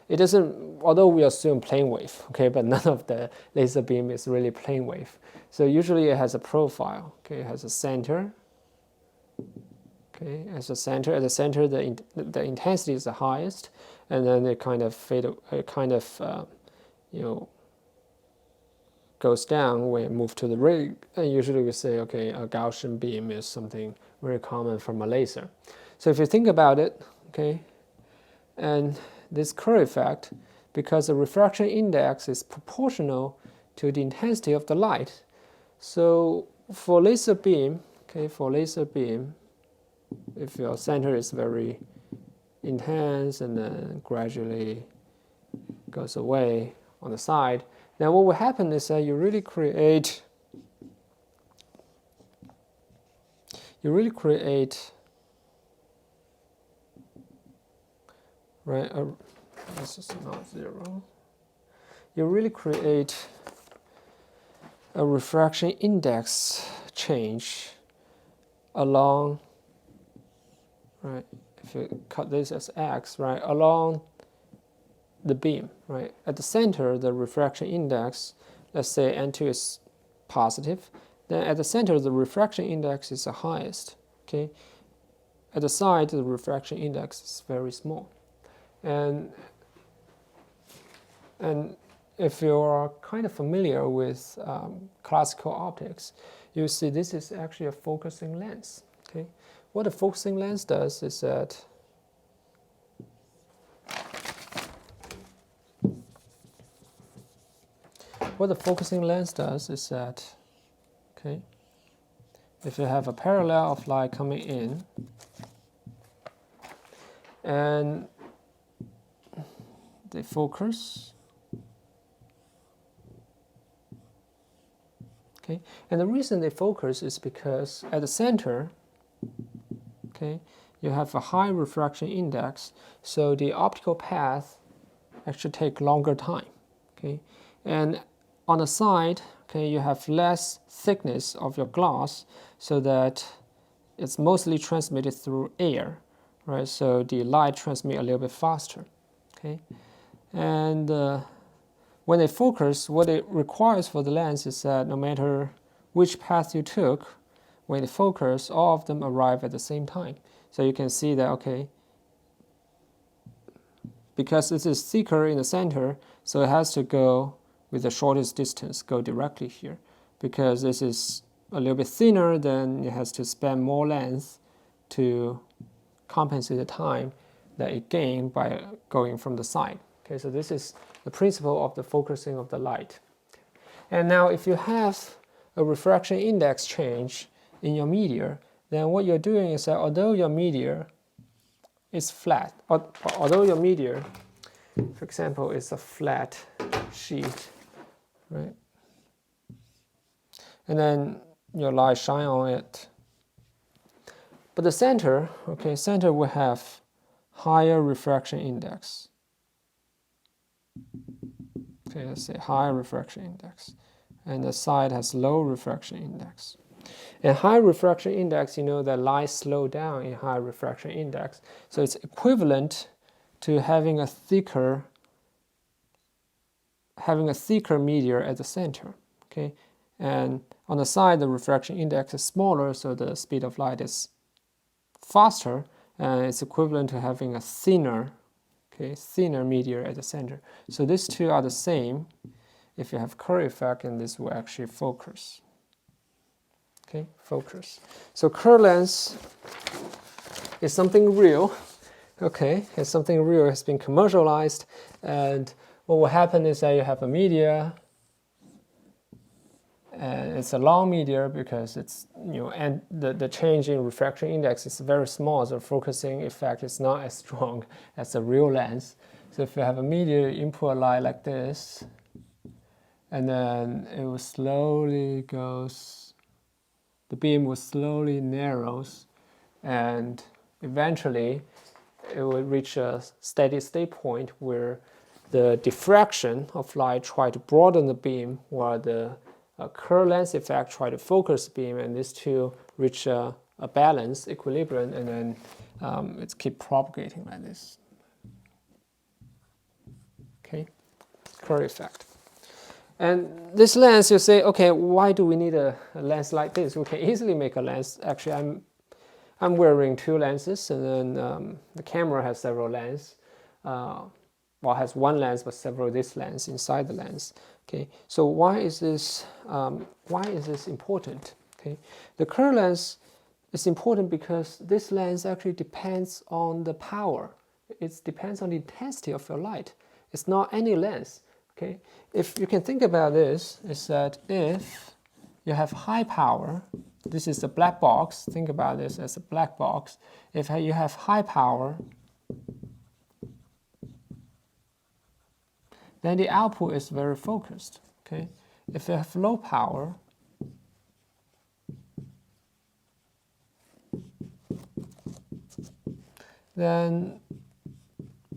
it doesn't, although we assume plane wave, okay, but none of the laser beam is really plane wave. So usually it has a profile, okay, it has a center, okay, as a center. At the center, the intensity is the highest, and then it kind of goes down when it moves to the rig. And usually we say, okay, a Gaussian beam is something very common from a laser. So if you think about it, okay, and this Kerr effect, because the refraction index is proportional to the intensity of the light. So for laser beam, okay, if your center is very intense and then gradually goes away on the side, then what will happen is that you really create right, this is not zero. You really create a refraction index change along, right, if you cut this as x, right, along the beam, right. At the center, the refraction index, let's say n2 is positive, then at the center, the refraction index is the highest, okay. At the side, the refraction index is very small. And if you are kind of familiar with classical optics, you see this is actually a focusing lens. Okay, what a focusing lens does is that okay, if you have a parallel of light coming in and they focus, okay, and the reason they focus is because at the center, okay, you have a high refraction index, so the optical path actually take longer time, okay, and on the side, okay, you have less thickness of your glass, so that it's mostly transmitted through air, right? So the light transmits a little bit faster, okay. And when they focus, what it requires for the lens is that no matter which path you took, when they focus, all of them arrive at the same time. So you can see that, okay, because this is thicker in the center, so it has to go with the shortest distance, go directly here. Because this is a little bit thinner, then it has to spend more length to compensate the time that it gained by going from the side. Okay, so this is the principle of the focusing of the light. And now if you have a refraction index change in your media, then what you're doing is that although your media is flat, although your media, for example, is a flat sheet, right? And then your light shine on it. But the center, okay, center will have higher refraction index. Okay, let's say high refraction index. And the side has low refraction index. And high refraction index, you know that light slow down in high refraction index. So it's equivalent to having a thicker media at the center. Okay, and on the side, the refraction index is smaller, so the speed of light is faster, and it's equivalent to having a thinner media at the center. So these two are the same, if you have Kerr effect, and this will actually focus. Okay, focus. So Kerr lens is something real. Okay, it's something real. It's been commercialized, and what will happen is that you have a media, and it's a long media because it's, and the change in refraction index is very small, so focusing effect is not as strong as a real lens. So if you have a media, you input a light like this, and then it will slowly goes, the beam will slowly narrows, and eventually it will reach a steady state point where the diffraction of light try to broaden the beam, while the Kerr lens effect try to focus the beam, and these two reach a balance, equilibrium, and then it's keep propagating like this. Okay, Kerr effect. And this lens, you say, okay, why do we need a lens like this? We can easily make a lens. Actually, I'm wearing two lenses, and then the camera has several lenses. Well, has one lens, but several this lens inside the lens. Okay, so why is this important? Okay, the Kerr lens is important because this lens actually depends on the power. It depends on the intensity of your light. It's not any lens. Okay, if you can think about this, is that if you have high power, this is a black box. Think about this as a black box. If you have high power, then the output is very focused. Okay, if you have low power, then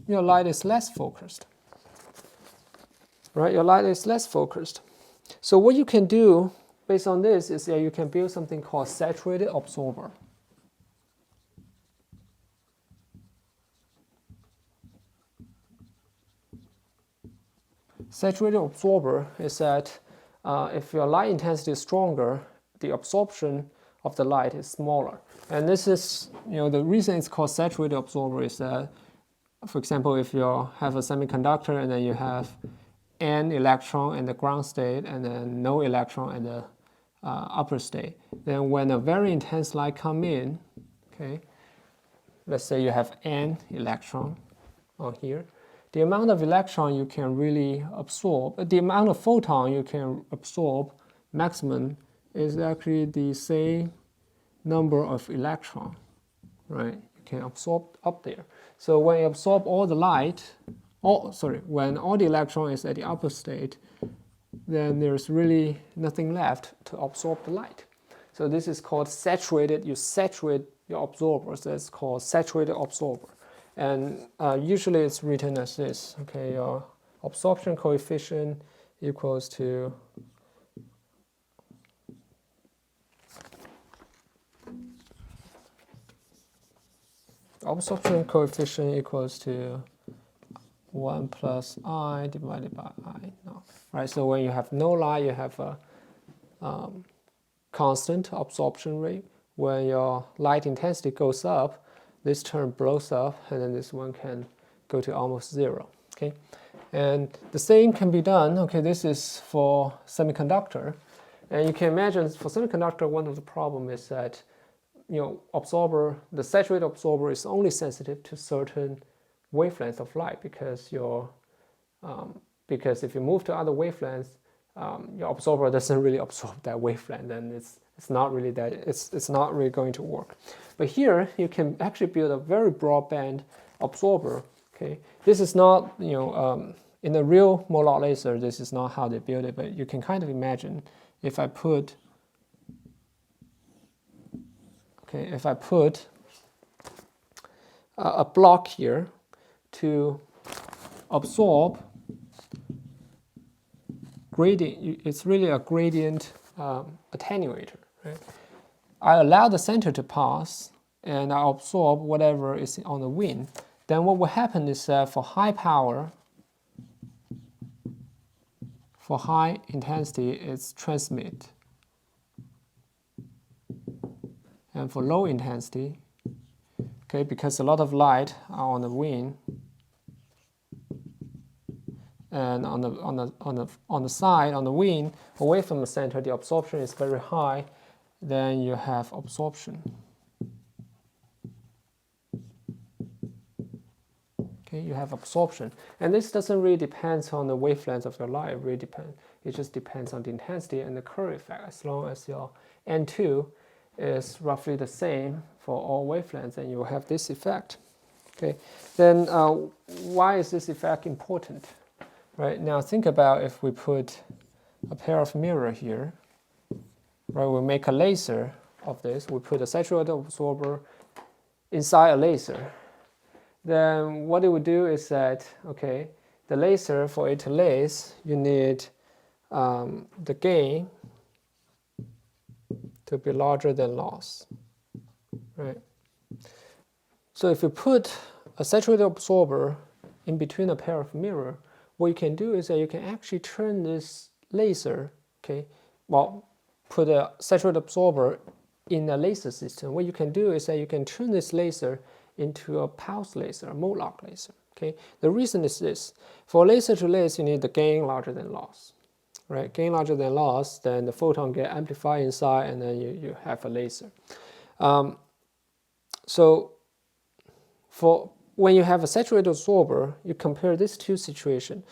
your light is less focused. Right, your light is less focused. So what you can do based on this is that you can build something called saturated absorber. Saturated absorber is that if your light intensity is stronger, the absorption of the light is smaller. And this is, the reason it's called saturated absorber is that, for example, if you have a semiconductor and then you have n electron in the ground state and then no electron in the upper state, then when a very intense light come in, okay, let's say you have n electron on here, the amount of electron you can really absorb, the amount of photon you can absorb maximum is actually the same number of electron, right? You can absorb up there. So when you absorb all the light, when all the electron is at the upper state, then there's really nothing left to absorb the light. So this is called saturated. You saturate your absorbers. That's called saturated absorber. And usually it's written as this. Okay, your absorption coefficient equals to absorption coefficient equals to 1 plus I divided by I naught. Right, so when you have no light, you have a constant absorption rate. When your light intensity goes up, this term blows up, and then this one can go to almost zero. Okay, and the same can be done. Okay, this is for semiconductor, and you can imagine for semiconductor, one of the problems is that the saturated absorber is only sensitive to certain wavelength of light, because because if you move to other wavelengths, your absorber doesn't really absorb that wavelength, and it's not really going to work. But here you can actually build a very broadband absorber. Okay, this is not in a real Molar laser, this is not how they build it, but you can kind of imagine if I put a block here to absorb gradient. It's really a gradient attenuator. Right? I allow the center to pass, and I absorb whatever is on the wind. Then what will happen is that for high power, for high intensity, it's transmit. And for low intensity, okay, because a lot of light are on the wind, and on the side, on the wing, away from the center, the absorption is very high, then you have absorption. Okay, you have absorption, and this doesn't really depend on the wavelength of your light. It just depends on the intensity and the Kerr effect. As long as your N2 is roughly the same for all wavelengths, and you will have this effect. Okay, then why is this effect important? Right, now think about if we put a pair of mirror here. Right, we make a laser of this. We put a saturated absorber inside a laser. Then what it would do is that, okay, the laser, for it to lace, you need the gain to be larger than loss, right? So if you put a saturated absorber in between a pair of mirror, what you can do is that you can actually turn this laser, okay, well, put a saturated absorber in a laser system. What you can do is that you can turn this laser into a pulse laser, a mode lock laser. Okay, the reason is this: for laser to lace, you need the gain larger than loss, right? Gain larger than loss, then the photon get amplified inside, and then you have a laser. So for when you have a saturated absorber, you compare these two situations.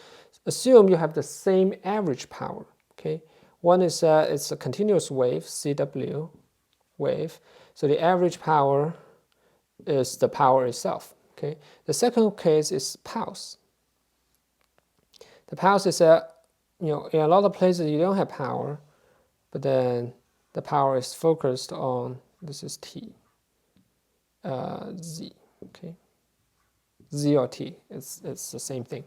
Assume you have the same average power. Okay, one is it's a continuous wave, CW wave. So the average power is the power itself. Okay. The second case is pulse. The pulse is in a lot of places you don't have power, but then the power is focused on, this is T, Z. Okay, Z or T, it's the same thing.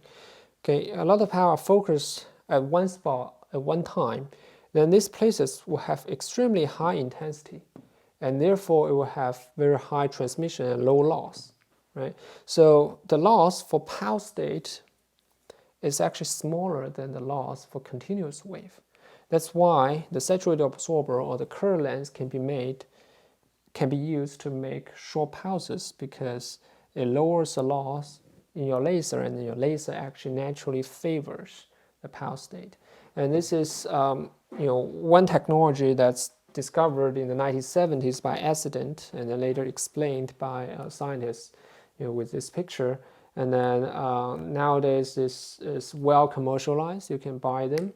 Okay, a lot of power focused at one spot at one time. Then these places will have extremely high intensity, and therefore it will have very high transmission and low loss, right? So the loss for pulse state is actually smaller than the loss for continuous wave. That's why the saturated absorber or the Kerr lens can be used to make short pulses, because it lowers the loss in your laser, and your laser actually naturally favors the pulse state. And this is one technology that's discovered in the 1970s by accident, and then later explained by scientists, with this picture. And then nowadays this is well commercialized. You can buy them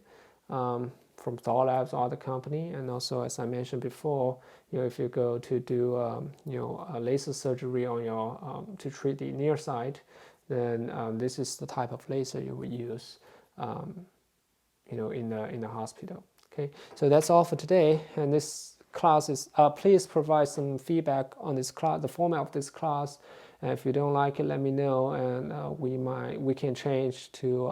from Thor Labs or other company. And also, as I mentioned before, if you go to do a laser surgery on your to treat the near side, then this is the type of laser you would use in the hospital. Okay, so that's all for today. And this class is, please provide some feedback on this class, the format of this class. And if you don't like it, let me know, and we can change to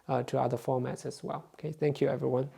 other formats as well. Okay, thank you everyone.